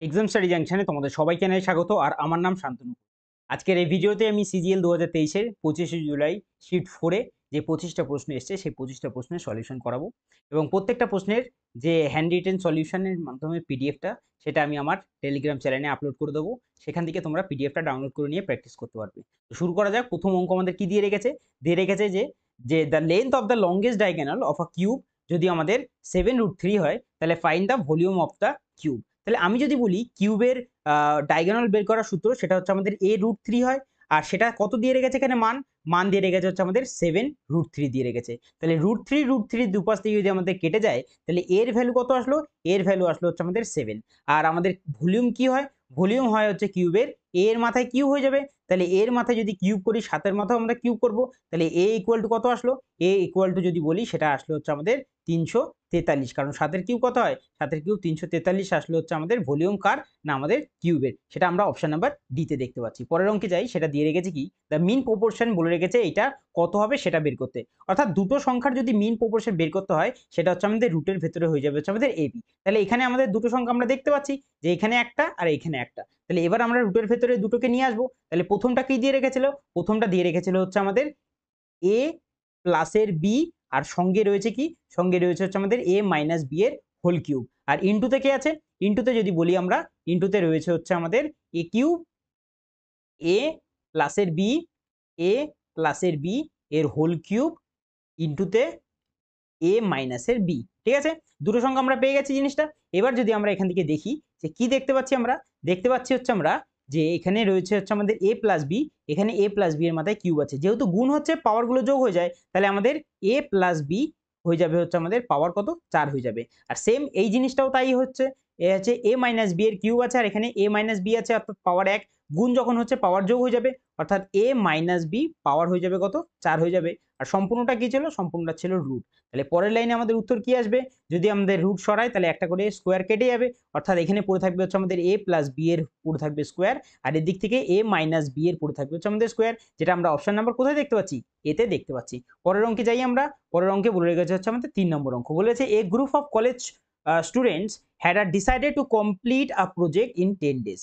Exam study জাংশনে তোমাদের সবাইকে জানাই স্বাগত। আর আমার নাম শান্তনু। আজকের এই ভিডিওতে আমি সিজিএল 2023-এর 25শে জুলাই শিট 4-এ যে 25টা প্রশ্ন এসছে সেই 25টা প্রশ্নের সলিউশন করাবো এবং প্রত্যেকটা প্রশ্নের যে হ্যান্ড রিটেন সলিউশনের মাধ্যমে পিডিএফটা সেটা আমি আমার টেলিগ্রাম চ্যানেলে আপলোড করে দেবো। সেখান থেকে তোমরা পিডিএফটা ডাউনলোড করে নিয়ে প্র্যাকটিস করতে পারবে। তো শুরু করা যাক। প্রথম অঙ্ক আমাদের কি দিয়ে রেখেছে? দিয়ে রেখেছে যে যে the length of the longest diagonal of a cube যদি আমাদের 7√3 হয় তাহলে find the volume of the cube. তাহলে আমি যদি বলি কিউবের ডায়াগোনাল বের করার সূত্র সেটা হচ্ছে আমাদের a√3 হয়। আর সেটা কত দিয়ে রেখেছে এখানে মান দিয়ে রেখেছে হচ্ছে আমাদের 7√3 দিয়ে রেখেছে। তাহলে √3 দুপাশ থেকে যদি আমাদের কেটে যায় তাহলে এর ভ্যালু কত আসলো? এর ভ্যালু আসলো হচ্ছে আমাদের 7। আর আমাদের ভলিউম কি হয়? ভলিউম হয় হচ্ছে কিউবের এর মাথায় কিউব হয়ে যাবে। তাহলে এর মাথায় যদি কিউব করি, 7-এর মাথায় আমরা কিউব করব। তাহলে a ইকুয়াল টু কত আসলো? a ইকুয়াল টু যদি বলি সেটা আসলো হচ্ছে আমাদের 343। কারণ 7-এর কিউব কত হয়? 7-এর কিউব 343 আসলে হচ্ছে আমাদের ভলিউম কার? না আমাদের কিউবের। সেটা আমরা অপশন নাম্বার ডি তে দেখতে পাচ্ছি। পরের অঙ্কে যাই। সেটা দিয়ে রেখেছে কি? দ্য মিন প্রপোর্শন বলে রেখেছে এটা কত হবে সেটা বের করতে। অর্থাৎ দুটো সংখ্যার যদি মিন প্রপোর্শন বের করতে হয় সেটা হচ্ছে আমাদের রুটের ভেতরে হয়ে যাবে হচ্ছে আমাদের এবি। তাহলে এখানে আমাদের দুটো সংখ্যা আমরা দেখতে পাচ্ছি যে এখানে একটা আর এখানে একটা। তাহলে এবার আমরা রুটের ভেতরে দুটোকে নিয়ে আসবো। তাহলে প্রথমটা কি দিয়ে রেখেছিল? প্রথমটা দিয়ে রেখেছিল হচ্ছে আমাদের এ প্লাসের বি। আর সঙ্গে রয়েছে কি? সঙ্গে রয়েছে হচ্ছে আমাদের এ মাইনাস বি এর হোল কিউব। আর ইনটুতে কে আছে? ইনটুতে যদি বলি আমরা, ইনটুতে রয়েছে হচ্ছে আমাদের এ কিউব, এ প্লাসের বি, এ প্লাসের বি এর হোল কিউব ইনটুতে এ মাইনাসের বি। ঠিক আছে? দুটো সংখ্যা আমরা পেয়ে গেছি জিনিসটা। এবার যদি আমরা এখান থেকে দেখি যে কি দেখতে পাচ্ছি আমরা? দেখতে পাচ্ছি হচ্ছে আমরা যে এখানে রয়েছে হচ্ছে আমাদের a প্লাস বি। এখানে a প্লাস বি এর মাথায় কিউব আছে। যেহেতু গুণ হচ্ছে পাওয়ারগুলো যোগ হয়ে যায় তাহলে আমাদের a প্লাস বি হয়ে যাবে হচ্ছে আমাদের পাওয়ার কত? 4 হয়ে যাবে। আর সেম এই জিনিসটাও তাই হচ্ছে। এ হচ্ছে a মাইনাস বি এর কিউব আছে আর এখানে a মাইনাস বি আছে অর্থাৎ পাওয়ার 1। গুণ যখন হচ্ছে পাওয়ার যোগ হয়ে যাবে অর্থাৎ a মাইনাস বি পাওয়ার হয়ে যাবে কত? 4 হয়ে যাবে। আর সম্পূর্ণটা কি ছিল? সম্পূর্ণটা ছিল রুট। তাহলে পরের লাইনে আমাদের উত্তর কি আসবে? যদি আমাদের রুট সরাই তাহলে একটা করে স্কোয়ার কেটে যাবে। অর্থাৎ এখানে পড়ে থাকবে হচ্ছে আমাদের a প্লাস বি এর পড়ে থাকবে স্কোয়ার। আর এদিক থেকে a মাইনাস বি এর পড়ে থাকবে হচ্ছে আমাদের স্কোয়ার। যেটা আমরা অপশন নাম্বার কোথায় দেখতে পাচ্ছি? এতে দেখতে পাচ্ছি। পরের অঙ্কে যাই আমরা। পরের অঙ্কে বলে রেখেছে হচ্ছে আমাদের 3 নম্বর অঙ্ক। বলেছে a group of college students had decided to complete a project in 10 days.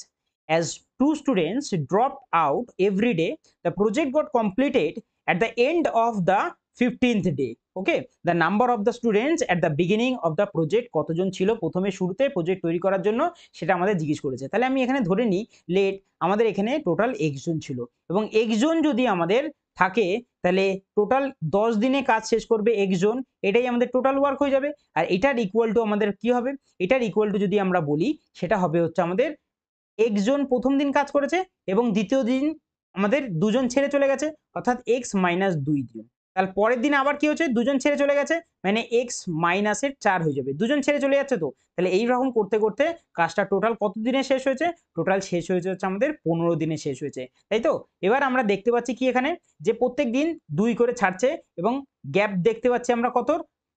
As 2 students dropped out every day, the project got completed at the end of the 15th day. Okay, the number of the students at the beginning of the project, কতজন ছিল প্রথমে শুরুতে project তৈরি করার জন্য সেটা আমাদের জিজ্ঞেস করেছে। তাহলে আমি এখানে ধরে নিই লেট আমাদের এখানে টোটাল একজন ছিল এবং একজন যদি আমাদের থাকে তাহলে টোটাল 10 দিনে কাজ শেষ করবে একজন। এটাই আমাদের টোটাল ওয়ার্ক হয়ে যাবে। আর এটার ইকুয়াল টু আমাদের কি হবে? এটার ইকুয়াল টু যদি আমরা বলি সেটা হবে হচ্ছে আমাদের একজন প্রথম দিন কাজ করেছে এবং দ্বিতীয় দিন আমাদের দুজন ছেড়ে চলে গেছে অর্থাৎ এক্স মাইনাস 2 দিন। তাহলে পরের দিন আবার কি হচ্ছে? দুজন ছেড়ে চলে গেছে মানে এক্স মাইনাসের 4 হয়ে যাবে। দুজন ছেড়ে চলে যাচ্ছে তো। তাহলে এইরকম করতে করতে কাজটা টোটাল কত দিনে শেষ হয়েছে? টোটাল শেষ হয়েছে হচ্ছে আমাদের 15 দিনে শেষ হয়েছে। তাই তো? এবার আমরা দেখতে পাচ্ছি কি এখানে যে প্রত্যেক দিন 2 করে ছাড়ছে এবং গ্যাপ দেখতে পাচ্ছি আমরা কত?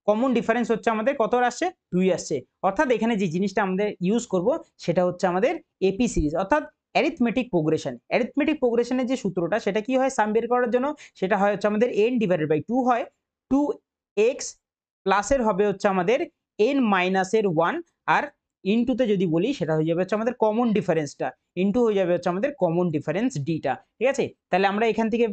কমন ডিফারেন্স হচ্ছে আমাদের কত আসছে? 2 আসছে। অর্থাৎ এখানে যে জিনিসটা আমাদের ইউজ করব সেটা হচ্ছে আমাদের এপি সিরিজ অর্থাৎ অ্যারিথমেটিক প্রোগ্রেশন। অ্যারিথমেটিক প্রোগ্রেশনের যে সূত্রটা সেটা কি হয় সাম বের করার জন্য? সেটা হয় হচ্ছে আমাদের n ডিভাইডেড বাই 2 হয়। 2x প্লাসের হবে হচ্ছে আমাদের n মাইনাসের 1 আর ইনটুতে যদি বলি সেটা হয়ে যাবে হচ্ছে আমাদের কমন ডিফারেন্সটা। ইনটু হয়ে যাবে হচ্ছে আমাদের কমন ডিফারেন্স ডিটা। ঠিক আছে? তাহলে আমরা এখান থেকে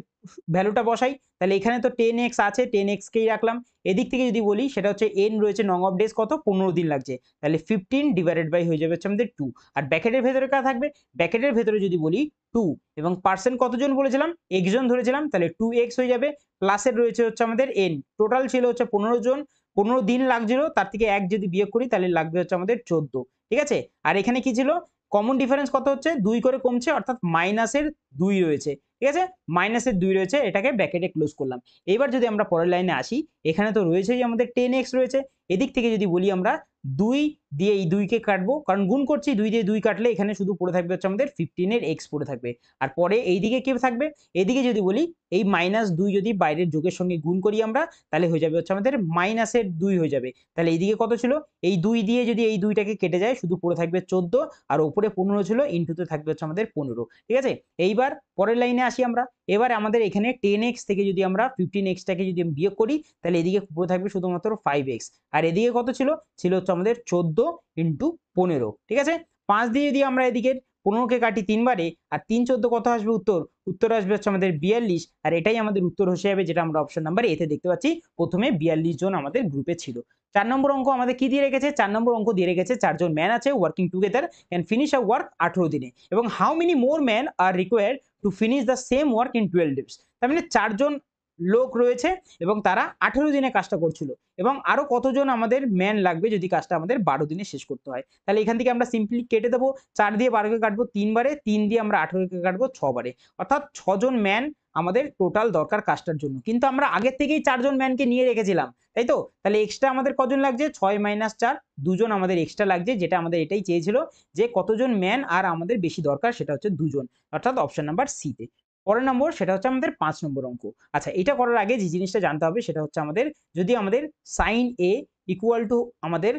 ভ্যালুটা বসাই। তাহলে এখানে তো 10x আছে, 10x কেই রাখলাম। এদিক থেকে যদি বলি সেটা হচ্ছে n রয়েছে নং অফ ডেজ কত? 15 দিন লাগছে। তাহলে 15 ডিভাইডেড বাই হয়ে যাবে হচ্ছে আমাদের 2। আর ব্র্যাকেটের ভেতরে কারা থাকবে? ব্র্যাকেটের ভেতরে যদি বলি 2 এবং পার্সেন্ট কতজন বলেছিলাম? একজন ধরেছিলাম। তাহলে 2x হয়ে যাবে। প্লাসের রয়েছে হচ্ছে আমাদের n। টোটাল ছিল হচ্ছে 15 জন। 15 দিন লাগছিল তার থেকে 1 যদি বিয়োগ করি তাহলে লাগবে হচ্ছে আমাদের 14। ঠিক আছে? আর এখানে কি ছিল? কমন ডিফারেন্স কত হচ্ছে? 2 করে কমছে অর্থাৎ মাইনাসের 2 রয়েছে। ঠিক আছে? মাইনাসের 2 রয়েছে, এটাকে ব্র্যাকেটে ক্লোজ করলাম। এবার যদি আমরা পরের লাইনে আসি, এখানে তো রয়েছেই আমাদের 10x রয়েছে। এদিক থেকে যদি বলি আমরা 2 দিয়ে এই 2 কে কাটবো কারণ গুণ করছি, 2 দিয়ে 2 কাটলে এখানে শুধু পড়ে থাকবে হচ্ছে আমাদের 15 এর x পড়ে থাকবে। আর পরে এইদিকে কি থাকবে? এদিকে যদি বলি এই -2 যদি বাইরের যোগের সঙ্গে গুণ করি আমরা তাহলে হয়ে যাবে হচ্ছে আমাদের মাইনাসের 2 হয়ে যাবে। তাহলে এইদিকে কত ছিল? এই 2 দিয়ে যদি এই 2টাকে কেটে যায় শুধু পড়ে থাকবে 14 আর উপরে 15 ছিল ইনটুতে থাকবে হচ্ছে আমাদের 15। ঠিক আছে? এইবার পরের লাইনে আসি আমরা। এবার আমাদের এখানে 10x থেকে যদি আমরা 15x টাকে যদি বিয়োগ করি তাহলে এদিকে পড়ে থাকবে শুধুমাত্র 5x। আর এদিকে কত ছিল? ছিল হচ্ছে আমাদের 14 × 15। ঠিক আছে? 5 দিয়ে যদি আমরা এদিকে 15কে কাটি 3 বারে, আর 3 14 কত আসবে উত্তর? উত্তর আসবে হচ্ছে আমাদের 42, আর এটাই আমাদের উত্তর হয়ে যাবে, যেটা আমরা অপশন নাম্বার এতে দেখতে পাচ্ছি। প্রথমে 42 জন আমাদের গ্রুপে ছিল। 4 নম্বর অঙ্ক আমাদের কি দিয়ে রেখেছে? 4 নম্বর অঙ্ক দিয়ে রেখেছে 4 জন ম্যান আছে working together can finish a work 18 দিনে, এবং how many more man R required to finish the same work in 12 days. তার মানে 4 জন লোক রয়েছে এবং তারা 18 দিনে কাজটা করছিল, এবং আরো কতজন আমাদের ম্যান লাগবে যদি কাজটা আমাদের 12 দিনে শেষ করতে হয়। তাহলে এখান থেকে আমরা সিম্পলি কেটে দেবো, 4 দিয়ে 12কে কাটবো 3 বারে, 3 দিয়ে আমরা 18কে কাটবো 6 বারে, অর্থাৎ 6 জন ম্যান আমাদের টোটাল দরকার কাজটার জন্য। কিন্তু আমরা আগের থেকেই 4 জন ম্যানকে নিয়ে রেখেছিলাম, তাই তো? তাহলে এক্সট্রা আমাদের কজন লাগছে? 6 - 4, 2 জন আমাদের এক্সট্রা লাগছে, যেটা আমাদের এটাই চেয়েছিল যে কতজন ম্যান আর আমাদের বেশি দরকার, সেটা হচ্ছে 2 জন, অর্থাৎ অপশন নাম্বার সি তে। পরের নম্বর সেটা হচ্ছে আমাদের 5 নম্বর অঙ্ক। আচ্ছা, এটা করার আগে যে জিনিসটা জানতে হবে সেটা হচ্ছে আমাদের, যদি আমাদের সাইন এ ইকুয়াল টু আমাদের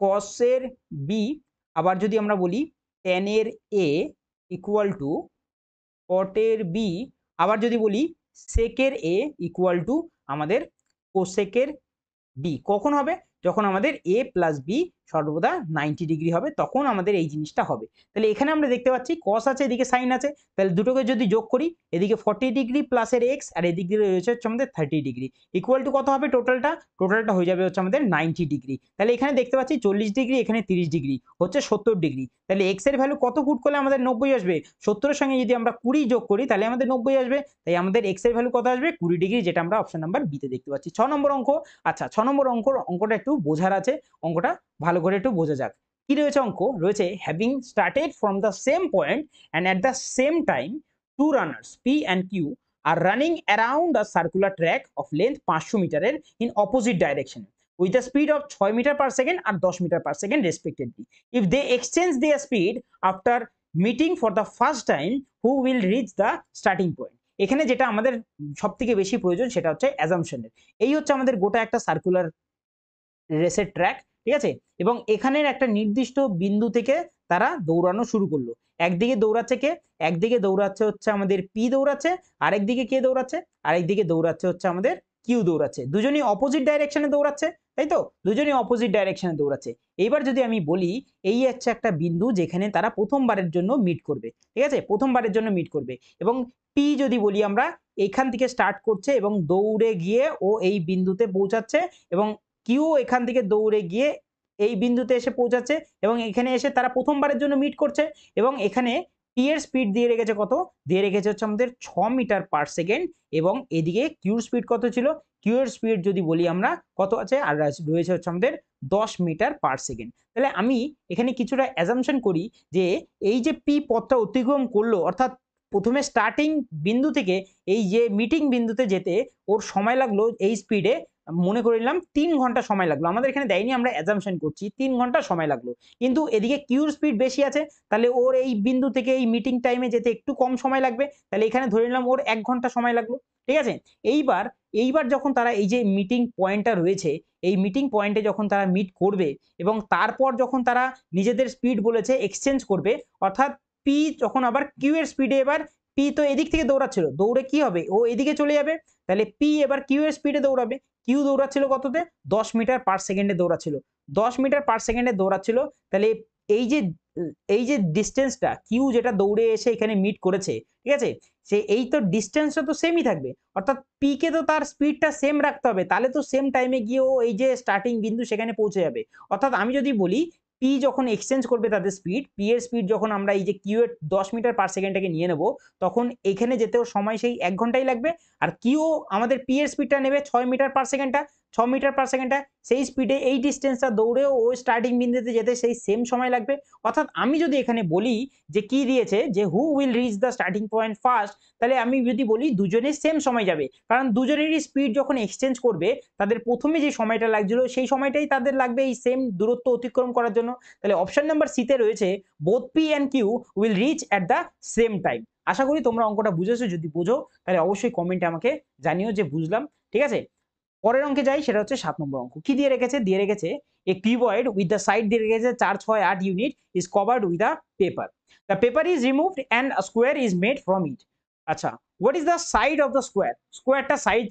কসের বি, আবার যদি আমরা বলি tan এর এ ইকুয়াল টু কটের বি, আবার যদি বলি সেকের এ ইকুয়াল টু আমাদের কোসেকের বি, কখন হবে? যখন আমাদের এ প্লাস বি সর্বদা 90 ডিগ্রি হবে, তখন আমাদের এই জিনিসটা হবে। তাহলে এখানে আমরা দেখতে পাচ্ছি কস আছে, এদিকে সাইন আছে, তাহলে দুটোকে যদি যোগ করি, এদিকে 40 ডিগ্রি প্লাস এর এক্স, আর এদিকে রয়েছে হচ্ছে আমাদের 30 ডিগ্রি, ইকুয়াল টু কত হবে টোটালটা? টোটালটা হয়ে যাবে হচ্ছে আমাদের 90 ডিগ্রি। তাহলে এখানে দেখতে পাচ্ছি 40 ডিগ্রি, এখানে 30 ডিগ্রি, হচ্ছে 70 ডিগ্রি। তাহলে এক্স এর ভ্যালু কত পুট করলে আমাদের 90 আসবে? 70 এর সঙ্গে যদি আমরা 20 যোগ করি তাহলে আমাদের 90 আসবে। তাই আমাদের এক্স এর ভ্যালু কত আসবে? 20 ডিগ্রি, যেটা আমরা অপশন নাম্বার বি তে দেখতে পাচ্ছি। 6 নম্বর অঙ্ক। আচ্ছা, 6 নম্বর অঙ্কটা একটু বোঝার আছে, অঙ্কটা ভালো করে একটু বোঝা যাক। কি রয়েছে? অঙ্ক রয়েছে having started from the same point and at the same time two runners P and Q are running around a circular track of length 500 মিটারের in opposite direction with a speed of 6 metre per second আর 10 metre per second respectively. If they exchange their speed after meeting for the first time, who will reach the starting point? এখানে যেটা আমাদের সব থেকে বেশি প্রয়োজন সেটা হচ্ছে অ্যাজাম্পশনের। এই হচ্ছে আমাদের গোটা একটা সার্কুলার রেসের ট্র্যাক, ঠিক আছে? এবং এখানের একটা নির্দিষ্ট বিন্দু থেকে তারা দৌড়ানো শুরু করলো। একদিকে দৌড়াচ্ছে কে? একদিকে দৌড়াচ্ছে হচ্ছে আমাদের পি দৌড়াচ্ছে, আরেকদিকে কে দৌড়াচ্ছে? আরেকদিকে দৌড়াচ্ছে হচ্ছে আমাদের কিউ দৌড়াচ্ছে। দুজনই অপোজিট ডাইরেকশনে দৌড়াচ্ছে, তাই তো? দুজনই অপোজিট ডাইরেকশনে দৌড়াচ্ছে। এইবার যদি আমি বলি, এই হচ্ছে একটা বিন্দু যেখানে তারা প্রথমবারের জন্য মিট করবে, ঠিক আছে? প্রথমবারের জন্য মিট করবে, এবং পি যদি বলি আমরা, এখান থেকে স্টার্ট করছে এবং দৌড়ে গিয়ে ও এই বিন্দুতে পৌঁছাচ্ছে, এবং কিউ এখান থেকে দৌড়ে গিয়ে এই বিন্দুতে এসে পৌঁছাচ্ছে, এবং এখানে এসে তারা প্রথমবারের জন্য মিট করছে, এবং এখানে টি এর স্পিড দিয়ে রেখেছে কত? দিয়ে রেখেছে হচ্ছে আমাদের 6 মিটার পার সেকেন্ড, এবং এদিকে কিউর স্পিড কত ছিল? কিউ এর স্পিড যদি বলি আমরা কত আছে? আর রয়েছে হচ্ছে আমাদের 10 মিটার পার সেকেন্ড। তাহলে আমি এখানে কিছুটা অ্যাজাম্পশন করি যে এই যে পি পথটা অতিক্রম করলো, অর্থাৎ প্রথমে স্টার্টিং বিন্দু থেকে এই যে মিটিং বিন্দুতে যেতে ওর সময় লাগলো এই স্পিডে, মনে করে নিলাম 3 ঘন্টা সময় লাগলো। আমাদের এখানে দেয়নি, আমরা অ্যাজাম্পশন করছি 3 ঘন্টা সময় লাগলো। কিন্তু এদিকে কিউর স্পিড বেশি আছে, তাহলে ওর এই বিন্দু থেকে এই মিটিং টাইমে যেতে একটু কম সময় লাগবে। তাহলে এখানে ধরে নিলাম ওর 1 ঘন্টা সময় লাগলো, ঠিক আছে? এইবার এইবার যখন তারা এই যে মিটিং পয়েন্টটা রয়েছে, এই মিটিং পয়েন্টে যখন তারা মিট করবে, এবং তারপর যখন তারা নিজেদের স্পিড বলেছে এক্সচেঞ্জ করবে, অর্থাৎ পি যখন আবার কিউ এর স্পিডে, এবার পি তো এদিক থেকে দৌড়াচ্ছিল, দৌড়ে কি হবে? ও এদিকে চলে যাবে। তাহলে পি এবার কিউ এর স্পিডে দৌড়াবে। কিউ দৌড়াচ্ছিল কততে? 10 মিটার পার সেকেন্ডে দৌড়াচ্ছিল। 10 মিটার পার সেকেন্ডে দৌড়াচ্ছিল। তাহলে এই যে এই যে ডিসটেন্সটা কিউ যেটা দৌড়ে এসে এখানে মিট করেছে, ঠিক আছে? সে এই তো ডিসটেন্সটা তো সেমই থাকবে, অর্থাৎ পি কে তো তার স্পিডটা সেম রাখতে হবে, তাহলে তো সেম টাইমে গিয়ে ও এই যে স্টার্টিং বিন্দু সেখানে পৌঁছে যাবে। অর্থাৎ আমি যদি বলি পি যখন এক্সচেঞ্জ করবে তাদের স্পিড, পি এর স্পিড যখন আমরা এই যে কিউ এর 10 মিটার পার সেকেন্ডটাকে নিয়ে নেব, তখন এখানে যেতেও সময় সেই 1 ঘন্টাই লাগবে। আর কিউ আমাদের পি এর স্পিডটা নেবে 6 মিটার পার সেকেন্ডটা, 6 মিটার পার সেকেন্ডটা, সেই স্পিডে এই ডিসটেন্সটা দৌড়েও ও স্টার্টিং বিন্দুতে যেতে সেই সেম সময় লাগবে। অর্থাৎ আমি যদি এখানে বলি যে কি দিয়েছে, যে হু will reach the starting point first, তাহলে আমি যদি বলি দুজনের সেম সময় যাবে, কারণ দুজনেরই স্পিড যখন এক্সচেঞ্জ করবে তাদের প্রথমে যে সময়টা লাগছিল সেই সময়টাই তাদের লাগবে এই সেম দূরত্ব অতিক্রম করার জন্য। তাহলে অপশন নাম্বার সি তে রয়েছে both P and Q will reach at the same time. আশা করি তোমরা অঙ্কটা বুঝেছো, যদি বুঝো তাহলে অবশ্যই কমেন্টে আমাকে জানিও যে বুঝলাম, ঠিক আছে? পরের অঙ্কে যাই, সেটা হচ্ছে 7 নম্বর অঙ্ক। কি দিয়ে রেখেছে? দিয়ে রেখেছে a cuboid with the side দিয়ে রেখেছে 4 6 8 unit is covered with a paper. The paper is removed and a square is made from it. আচ্ছা, what is the side of the square? স্কোয়ারটা সাইজ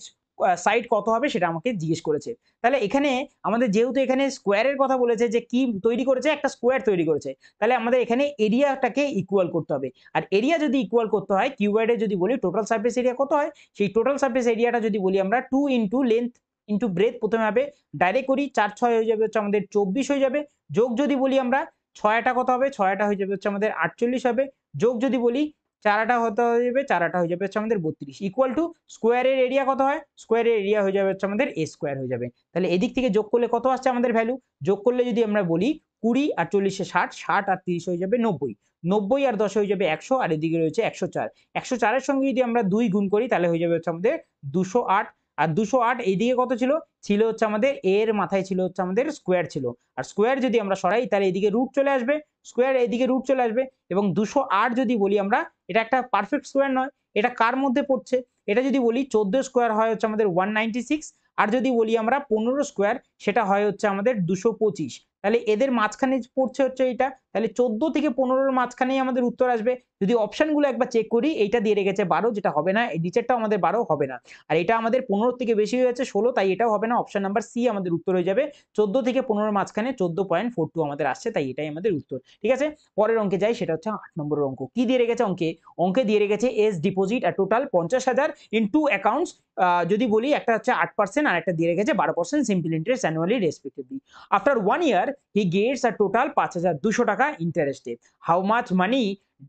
সাইড কত হবে সেটা আমাকে জিজ্ঞেস করেছে। তাহলে এখানে আমাদের যেহেতু এখানে স্কোয়ারের কথা বলেছে যে কি তৈরি করেছে, একটা স্কোয়ার তৈরি করেছে, তাহলে আমাদের এখানে এরিয়াটাকে ইকুয়াল করতে হবে। আর এরিয়া যদি ইকুয়াল করতে হয়, কিউবয়েডে যদি বলি টোটাল সারফেস এরিয়া কত হয়, সেই টোটাল সারফেস এরিয়াটা যদি বলি আমরা 2 ইনটু লেন্থ ইনটু ব্রেথ প্রথমে হবে, ডাইরেক্ট করি 4 6 হয়ে যাবে হচ্ছে আমাদের 24 হয়ে যাবে, যোগ যদি বলি আমরা 6টা কত হবে, 6টা হয়ে যাবে হচ্ছে আমাদের 48 হবে, যোগ যদি বলি 4টা হতে হয়ে যাবে, 4টা হয়ে যাবে হচ্ছে আমাদের 32 ইকুয়াল টু স্কোয়ারের এরিয়া কত হয়, স্কোয়ারের এরিয়া হয়ে যাবে হচ্ছে আমাদের a স্কোয়ার হয়ে যাবে। তাহলে এদিক থেকে যোগ করলে কত আসছে আমাদের ভ্যালু, যোগ করলে যদি আমরা বলি 20 আর 40 এ 60, 60 আর 30 হয়ে যাবে 90, 90 আর 10 হয়ে যাবে 100, আর এদিকে রয়েছে 104, 104 এর সঙ্গে যদি আমরা 2 গুণ করি তাহলে হয়ে যাবে হচ্ছে আমাদের 208, আর 208 এইদিকে কত ছিল, ছিল হচ্ছে আমাদের এর মাথায় ছিল হচ্ছে আমাদের স্কোয়ার ছিল, আর স্কোয়ার যদি আমরা সরাই তাহলে এদিকে রুট চলে আসবে, স্কোয়ার এদিকে রুট চলে আসবে, এবং 208 যদি বলি আমরা, এটা একটা পারফেক্ট স্কোয়ার নয়, এটা কার মধ্যে পড়ছে, এটা যদি বলি 14 স্কোয়ার হয় হচ্ছে আমাদের 196, আর যদি বলি আমরা 15 স্কোয়ার সেটা হয় হচ্ছে আমাদের 225, তাহলে এদের মাঝখানে পড়ছে হচ্ছে এটা, তাহলে 14 থেকে 15 মাঝখানেই আমাদের উত্তর আসবে। যদি অপশনগুলো একবার চেক করি, এইটা দিয়ে রেখেছে 12, যেটা হবে না, এই নিচেরটাও আমাদের 12 হবে না, আর এটা আমাদের 15 থেকে বেশি হয়ে যাচ্ছে 16, তাই এটাও হবে না, অপশন নাম্বার সি আমাদের উত্তর হয়ে যাবে, 14 থেকে 15 মাঝখানে 14.42 আমাদের আসছে, তাই এটাই আমাদের উত্তর। ঠিক আছে, পরের অঙ্কে যাই, সেটা হচ্ছে 8 নম্বরের অঙ্ক। কি দিয়ে রেখেছে অঙ্কে দিয়ে রেখেছে এস ডিপোজিট আর টোটাল 50,000 ইন টু অ্যাকাউন্টস, যদি বলি একটা হচ্ছে 8% আর একটা দিয়ে রেখেছে 12% simple interest annually respectively. After 1 year he gets a total 5,200 টাকা ইন্টারেস্টে, how much money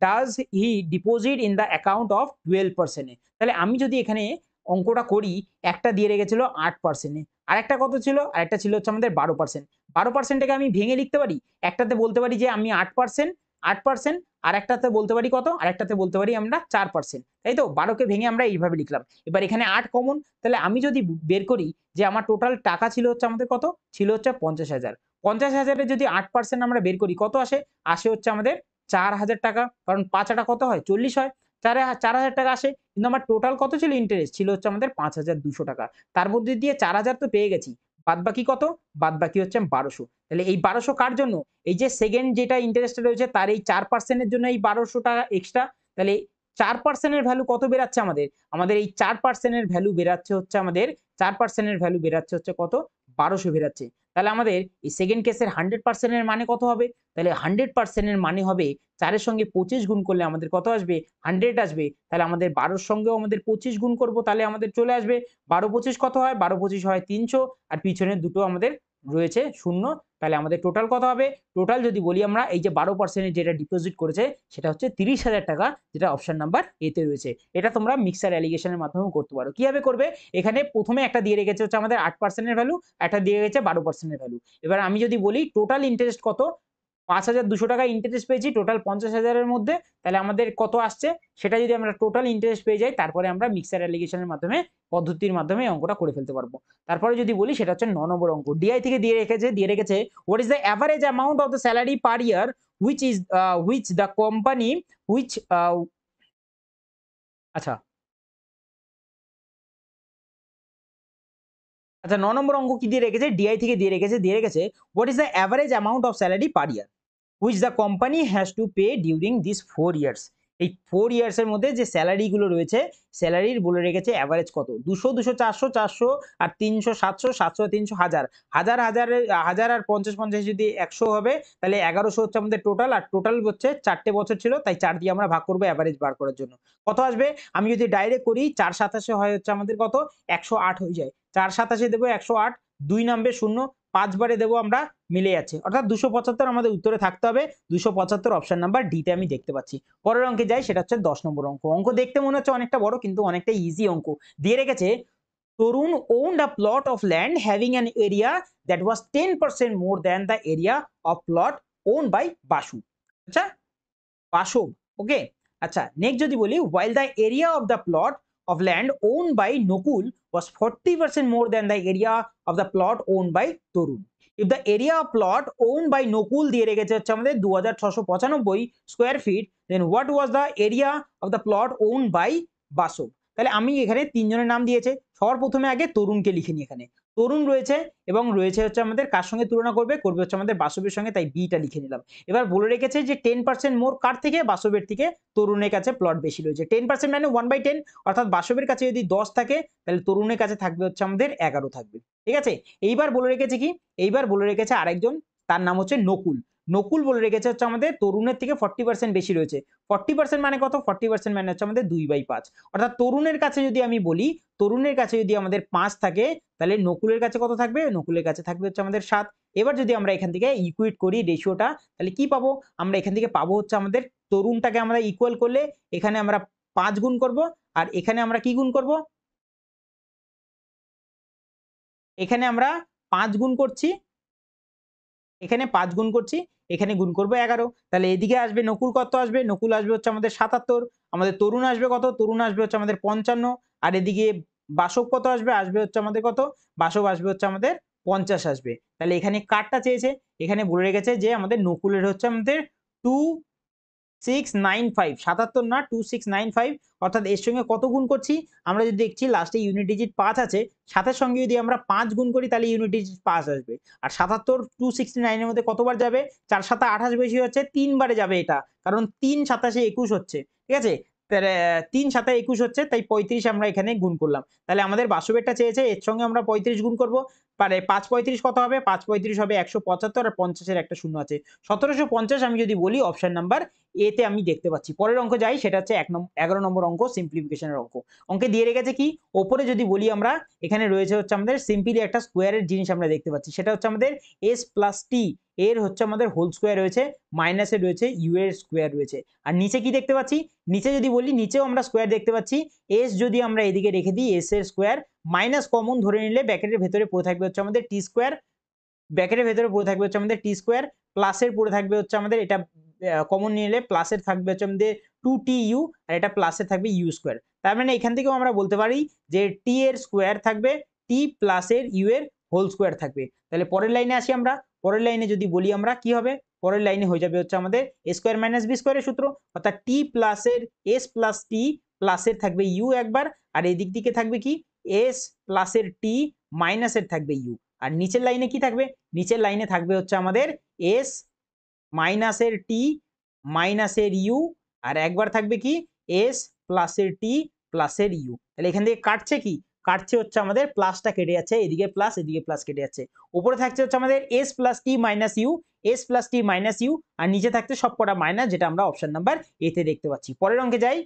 does he deposit in the account of 12%? তাহলে আমি যদি এখানে অঙ্কটা করি, একটা দিয়ে রেখেছিল 8%, আর একটা কত ছিল, আর একটা ছিল হচ্ছে আমাদের 12%, 12%টাকে আমি ভেঙে লিখতে পারি, একটাতে বলতে পারি যে আমি 8%, 8%, আর একটাতে বলতে পারি কত, আর একটাতে বলতে পারি আমরা 4%, তাই তো, 12কে ভেঙে আমরা এইভাবে লিখলাম। এবার এখানে 8 কমন, তাহলে আমি যদি বের করি যে আমার টোটাল টাকা ছিল হচ্ছে আমাদের কত, ছিল হচ্ছে 50,000, 50,000-এর যদি 8% আমরা বের করি কত আসে, আসে হচ্ছে আমাদের 4,000 টাকা, কারণ 5 কত হয় 40 হয়, 4,000 টাকা আসে, কিন্তু আমার টোটাল কত ছিল, ইন্টারেস্ট ছিল হচ্ছে আমাদের 5,200 টাকা, তার মধ্যে দিয়ে 4,000 তো পেয়ে গেছি, বাদ বাকি কত, বাদ বাকি হচ্ছে 1200, তাহলে এই 1200 কার জন্য, এই যে সেকেন্ড যেটা ইন্টারেস্ট রয়েছে তার এই 4% এর জন্য এই 1200 টাকা এক্সট্রা, তাহলে 4% এর ভ্যালু কত বেরাচ্ছে আমাদের, আমাদের এই 4% এর ভ্যালু বেরাচ্ছে হচ্ছে আমাদের, 4% এর ভ্যালু বেরাচ্ছে হচ্ছে কত, 1200 বেরাচ্ছে। তাহলে আমাদের এই সেকেন্ড কেসের 100% এর মানে কত হবে, তাহলে 100% এর মানে হবে 4 এর সঙ্গে 25 গুণ করলে আমাদের কত আসবে, 100 আসবে, তাহলে আমাদের 12 এর সঙ্গেও আমাদের 25 গুণ করব, তাহলে আমাদের চলে আসবে 12 25 কত হয়, 12 25 হয় 300, আর পিছনের দুটো আমাদের রয়েছে শূন্য, তাহলে আমাদের টোটাল কত হবে, টোটাল যদি বলি আমরা এই যে 12% যেটা ডিপোজিট করেছে সেটা হচ্ছে 30,000 টাকা, যেটা অপশন নাম্বার এ তে রয়েছে। এটা তোমরা মিক্সার অ্যালিগেশনের মাধ্যমেও করতে পারো। কিভাবে করবে, এখানে প্রথমে একটা দিয়ে রেখেছে হচ্ছে আমাদের 8% এর ভ্যালু, একটা দিয়ে রেখেছে 12% এর ভ্যালু। এবার আমি যদি বলি টোটাল ইন্টারেস্ট কত, 5,200 টাকা ইন্টারেস্ট পেয়েছি টোটাল 50,000 এর মধ্যে, তাহলে আমাদের কত আসছে সেটা যদি আমরা টোটাল ইন্টারেস্ট পেয়ে যাই, তারপরে আমরা মিক্সার অ্যালিগেশনের মাধ্যমে পদ্ধতির মাধ্যমে অঙ্কটা করে ফেলতে পারবো। তারপরে যদি বলি সেটা হচ্ছে 9 নম্বর অঙ্ক, ডিআই থেকে দিয়ে রেখেছে what is the average amount of the salary per year which the company which আচ্ছা আচ্ছা 9 নম্বর অঙ্ক কি দিয়ে রেখেছে, ডিআই থেকে দিয়ে রেখেছে what is the average amount of salary per year which the company has to pay during these 4 years। এই 4 ইয়ার্স এর মধ্যে যে স্যালারি গুলো রয়েছে, স্যালারির বলে রেখেছে এভারেজ কত, 200 200 400 400 আর 300 700 700 300 1000 1000 1000 আর 50 50 যদি 100 হবে, তাহলে 1100 হচ্ছে আমাদের টোটাল, আর টোটাল হচ্ছে 4টে বছর ছিল, তাই 4 দিয়ে আমরা ভাগ করব এভারেজ বার করার জন্য। কত আসবে, আমি যদি ডাইরেক্ট করি 4 27 হয় হচ্ছে আমাদের কত, 108 হয়ে যায়, 4 27 দেবো 108, 2 নামবে 0, 5 বারে দেবো আমরা, মিলে যাচ্ছে, অর্থাৎ 275 আমাদের উত্তরে থাকতে হবে, 275 অপশন নাম্বার ডি তে আমি দেখতে পাচ্ছি। পরের অঙ্কে যাই, সেটা হচ্ছে 10 নম্বর অঙ্ক। অঙ্ক দেখতে মনে হচ্ছে অনেকটা বড়, কিন্তু অনেকটা ইজি অঙ্ক। দিয়ে রেখেছে তরুণ owned a plot of land having an area that was 10% more than the area of plot owned by Basu. আচ্ছা, বাসব, ওকে। আচ্ছা, নেক্সট যদি বলি while the area of the plot of land owned by Nakul was 40% more than the area of the plot owned by Tarun, if the area of plot owned by Nakul দিয়ে রেখেছে হচ্ছে আমাদের 2695 square feet, then what was the area of the plot owned by Basava? তাহলে আমি এখানে তিনজনের নাম দিয়েছে, সবার প্রথমে আগে তরুণকে লিখে নিই এখানে, তরুণ রয়েছে এবং রয়েছে হচ্ছে আমাদের কার সঙ্গে তুলনা করবে হচ্ছে আমাদের বাসবের সঙ্গে, তাই বিটা লিখে নিলাম। এবার বলে রেখেছে যে 10% মোর কার থেকে, বাসবের থেকে তরুণের কাছে প্লট বেশি রয়েছে। 10% মানে 1/10, অর্থাৎ বাসবের কাছে যদি 10 থাকে তাহলে তরুণের কাছে থাকবে হচ্ছে আমাদের 11 থাকবে। ঠিক আছে, এইবার বলে রেখেছে কি, এইবার বলে রেখেছে আরেকজন, তার নাম হচ্ছে নকুল। নকুল বলে রেখেছে হচ্ছে আমাদের তরুণের থেকে 40% বেশি রয়েছে। 40% মানে কত? 40% মানে হচ্ছে আমাদের 2/5, অর্থাৎ তরুণের কাছে যদি আমি বলি, তরুণের কাছে যদি আমাদের 5 থাকে তাহলে নকুলের কাছে কত থাকবে? নকুলের কাছে থাকবে হচ্ছে আমাদের 7। এবার যদি আমরা এখান থেকে ইকুয়েট করি রেশিওটা, তাহলে কি পাবো? আমরা এখান থেকে পাবো হচ্ছে আমাদের তরুণটাকে আমরা ইকুয়াল করলে এখানে আমরা 5 গুণ করব, আর এখানে আমরা কি গুণ করব? এখানে আমরা 5 গুণ করছি, এখানে 5 গুণ করছি, এখানে গুণ করব 11। তাহলে এদিকে আসবে নকুল, কত আসবে? নকুল আসবে হচ্ছে আমাদের 77, আমাদের তরুণ আসবে কত? তরুণ আসবে হচ্ছে আমাদের 55, আর এদিকে বাসব কত আসবে? আসবে হচ্ছে আমাদের কত? বাসব আসবে হচ্ছে আমাদের 50 আসবে। তাহলে এখানে কারটা চেয়েছে, এখানে বলে রেখেছে যে আমাদের নকুলের হচ্ছে আমাদের 2695, 77 না 2695, অর্থাৎ এর সঙ্গে কত গুণ করছি? আমরা যদি দেখছি লাস্টে ইউনিট ডিজিট 5 আছে, 7 এর সঙ্গে যদি আমরা 5 গুণ করি তাহলে ইউনিট ডিজিট 5 আসবে। আর 77 269 এর মধ্যে কতবার যাবে? 4 7 28 বেশি হচ্ছে, 3 বারে যাবে এটা। কারণ 3 27 21 হচ্ছে। ঠিক আছে? তাহলে 3 7 21 হচ্ছে, তাই 35 আমরা এখানে গুণ করলাম। তাহলে আমাদের বাসবেরটা চেয়েছে, এর সঙ্গে আমরা 35 গুণ করব। পারে 5 35 কত হবে? 5 35 হবে 175, আর 50 এর একটা শূন্য আছে। 1750 আমি যদি বলি অপশন নাম্বার এ তে আমি দেখতে পাচ্ছি। পরের অঙ্ক যাই, সেটা হচ্ছে 11 নম্বর অঙ্ক, সিম্পলিফিকেশনের অঙ্ক। অঙ্কে দিয়ে রেখেছে কি? ওপরে যদি বলি আমরা, এখানে রয়েছে হচ্ছে আমাদের সিম্পলি একটা স্কোয়ারের জিনিস আমরা দেখতে পাচ্ছি। সেটা হচ্ছে আমাদের s প্লাস টি এর হচ্ছে আমাদের হোল স্কোয়ার রয়েছে, মাইনাসে রয়েছে ইউ এর স্কোয়ার রয়েছে। আর নিচে কি দেখতে পাচ্ছি? নিচে যদি বলি, নিচেও আমরা স্কোয়ার দেখতে পাচ্ছি। s যদি আমরা এদিকে রেখে দিই, s এর স্কোয়ার মাইনাস কমন ধরে নিলে ব্র্যাকেটের ভেতরে পড়ে থাকবে হচ্ছে আমাদের টি স্কোয়ার, ব্র্যাকেটের ভেতরে পড়ে থাকবে হচ্ছে আমাদের টি স্কোয়ার, প্লাসের পড়ে থাকবে হচ্ছে আমাদের এটা কমন নিয়ে নিলে প্লাসের থাকবে হচ্ছে আমাদের 2tu, আর এটা প্লাসের থাকবে ইউ স্কোয়ার। তার মানে এখান থেকেও আমরা বলতে পারি যে টি এর স্কোয়ার থাকবে, টি প্লাসের ইউ এর হোল স্কোয়ার থাকবে। তাহলে পরের লাইনে আসি আমরা, পরের লাইনে যদি বলি আমরা কি হবে? পরের লাইনে হয়ে যাবে হচ্ছে আমাদের এ স্কোয়ার মাইনাস বি স্কোয়ারের সূত্র, অর্থাৎ টি প্লাসের এস প্লাস টি প্লাসের থাকবে ইউ একবার, আর এই দিক দিকে থাকবে কি? এস প্লাসের টি মাইনাসের থাকবে ইউ। আর নিচের লাইনে কি থাকবে? নিচের লাইনে থাকবে হচ্ছে আমাদের এস মাইনাসের টি মাইনাসের ইউ, আর একবার থাকবে কি? এস প্লাসের টি প্লাসের ইউ। তাহলে এখান থেকে কাটছে কি? কাটছে হচ্ছে আমাদের প্লাসটা কেটে যাচ্ছে, এদিকে প্লাস এদিকে প্লাস কেটে যাচ্ছে। উপরে থাকছে হচ্ছে আমাদের S plus T minus U, S plus T minus U, আর নিচে থাকছে সবকটা মাইনাস, যেটা আমরা অপশন নাম্বার এতে দেখতে পাচ্ছি। পরের অঙ্কে যাই।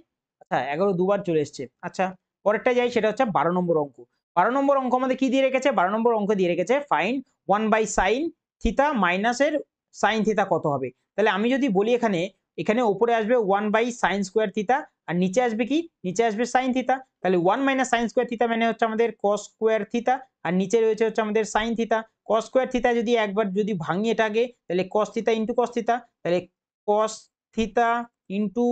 আচ্ছা 11 দুবার চলে এসছে। আচ্ছা পরেরটা যাই, সেটা হচ্ছে 12 নম্বর অঙ্ক। 12 নম্বর অঙ্ক আমাদের কি দিয়ে রেখেছে? 12 নম্বর অঙ্ক দিয়ে রেখেছে ফাইন্ড 1/sin থিতা মাইনাসের sin থিতা কত হবে? তাহলে আমি যদি বলি এখানে, এখানে উপরে আসবে 1/sin স্কোয়ার থিতা, আর নিচে আসবে কি? নিচে আসবে sin থিতা। তাহলে 1 - sin স্কোয়ার থিতা মানে হচ্ছে আমাদের cos স্কোয়ার থিতা, আর নিচে রয়েছে হচ্ছে আমাদের sin theta. cos square theta যদি একবার যদি ভাঙি এটাকে, তাহলে cos theta into cos theta, তাহলে cos theta into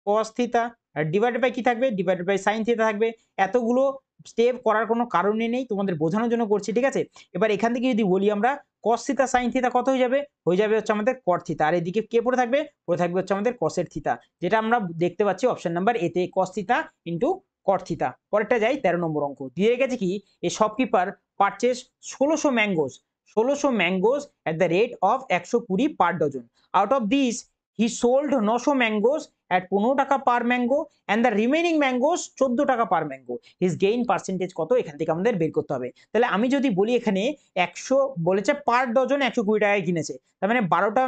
cos theta, আর ডিভাইডেড বাই কি থাকবে? ডিভাইডেড বাই sin থিতা থাকবে। এতগুলো স্টেপ করার কোনো কারণই নেই, তোমাদের বোঝানোর জন্য করছি, ঠিক আছে? এবার এখান থেকে যদি বলি আমরা, cos থিতা sin থিতা কত হয়ে যাবে? হয়ে যাবে হচ্ছে আমাদের cot থিতা, আর এদিকে কে পড়ে থাকবে? পড়ে থাকবে হচ্ছে আমাদের cos এর থিতা, যেটা আমরা দেখতে পাচ্ছি অপশন নাম্বার এ তে, cos theta into cot theta. পরেরটা যাই, 13 নম্বর অঙ্ক। দিয়ে রেখেছে কি? A shopkeeper purchase 1600 mangoes, 1600 mangoes at the rate of 120 per dozen. Out of this he sold 900 mangoes at 15 টাকা per mango, and the remaining mangoes 14 টাকা per mango. His gain percentage কত? এখান থেকে আমাদের বের করতে হবে। তাহলে আমি যদি বলি এখানে 100 বলেছে পার ডজন 120 টাকায় কিনেছে, তার মানে 12টা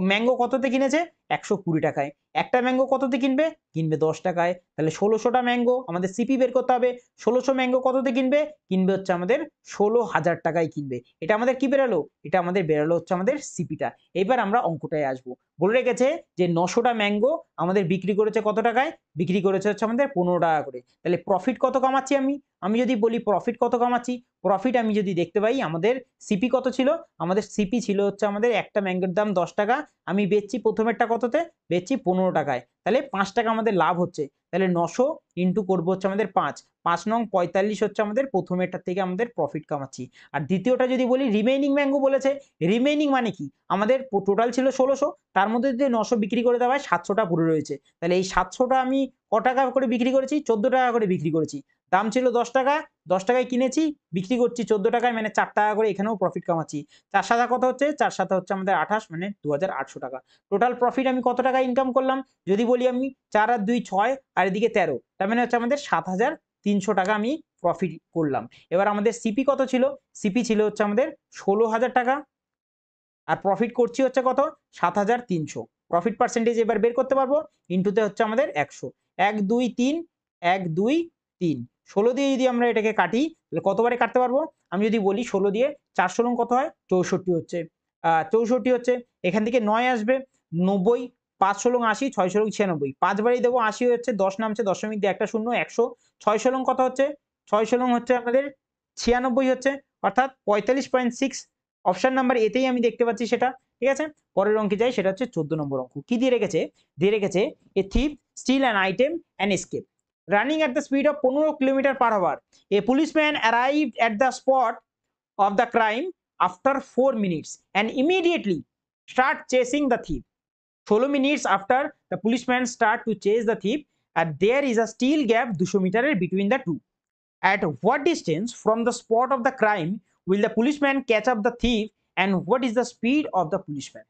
ম্যাঙ্গো কততে কিনেছে? 120 টাকায়। একটা ম্যাঙ্গো কততে কিনবে? কিনবে 10 টাকায়। তাহলে 1600টা ম্যাঙ্গো আমাদের সিপি বের করতে হবে। 1600 ম্যাঙ্গো কততে কিনবে? কিনবে হচ্ছে আমাদের 16,000 টাকায় কিনবে। এটা আমাদের কি বেরালো? এটা আমাদের বেরালো হচ্ছে আমাদের সিপিটা। এবার আমরা অঙ্কটায় আসবো। বলে রেখেছে যে 900টা ম্যাঙ্গো আমাদের বিক্রি করেছে কত টাকায়? বিক্রি করেছে হচ্ছে আমাদের 15 টাকা করে। তাহলে প্রফিট কত কামাচ্ছি আমি? আমি যদি বলি প্রফিট কত কামাচ্ছি, প্রফিট আমি যদি দেখতে পাই, আমাদের সিপি কত ছিল? আমাদের সিপি ছিল হচ্ছে আমাদের একটা ম্যাঙ্গোর দাম 10 টাকা, আমি বেচছি প্রথমেরটা কততে? বেচছি 15 টাকায়। তাহলে 5 টাকা আমাদের লাভ হচ্ছে। তাহলে 900 ইন্টু করবো হচ্ছে আমাদের 5, 5 নং 45 হচ্ছে আমাদের প্রথমেরটার থেকে আমাদের প্রফিট কামাচ্ছি। আর দ্বিতীয়টা যদি বলি রিমেইনিং ম্যাঙ্গো বলেছে, রিমেইনিং মানে কি আমাদের টোটাল ছিল 1600, তার মধ্যে যদি 900 বিক্রি করে দেওয়া হয় 700টা পুরো রয়েছে। তাহলে এই 700টা আমি ক টাকা করে বিক্রি করেছি, 14 টাকা করে বিক্রি করেছি। দাম ছিল 10 টাকা, 10 টাকায় কিনেছি, বিক্রি করছি 14 টাকায়, মানে 4 টাকা করে এখানেও প্রফিট কামাচ্ছি। 4 সাতা কত হচ্ছে, 4 সাতা হচ্ছে আমাদের 28, মানে 2800 টাকা। টোটাল প্রফিট আমি কত টাকা ইনকাম করলাম, যদি বলি আমি 4 আর 2 6 আর এদিকে 13, তার মানে হচ্ছে আমাদের 7300 টাকা আমি প্রফিট করলাম। এবার আমাদের সিপি কত ছিল, সিপি ছিল হচ্ছে আমাদের 16000 টাকা, আর প্রফিট করছি হচ্ছে কত 7300। প্রফিট পার্সেন্টেজ এবার বের করতে পারবো, ইন্টুতে হচ্ছে আমাদের 100, 1 2 3, 1 2 3, 16 দিয়ে যদি আমরা এটাকে কাটি তাহলে কতবারে কাটতে পারবো, আমি যদি বলি 16 দিয়ে 4 ষোলং কত হয় 64 হচ্ছে, 64 হচ্ছে, এখান থেকে 9 আসবে 90, 5 ষোলং 80, 6 ষোলং 96, 5 বারেই দেবো 80 হচ্ছে, 10 নামছে দশমিক দিয়ে একটা শূন্য 100, 6 ষোলং কত হচ্ছে, 6 ষোলং হচ্ছে আমাদের 96 হচ্ছে, অর্থাৎ 45.6। অপশন নাম্বার এতেই আমি দেখতে পাচ্ছি সেটা। ঠিক আছে, পরের অঙ্কে যাই, সেটা হচ্ছে 14 নম্বর অঙ্ক। কি দিয়ে রেখেছে, দিয়ে রেখেছে a thief steal an item and escape running at the speed of 15 kilometre per hour, a policeman arrived at the spot of the crime after 4 minutes and immediately start chasing the thief. 16 minutes after the policeman start to chase the thief and there is a steel gap 200 মিটারের between the two. At what distance from the spot of the crime will the policeman catch up the thief and what is the speed of the policeman?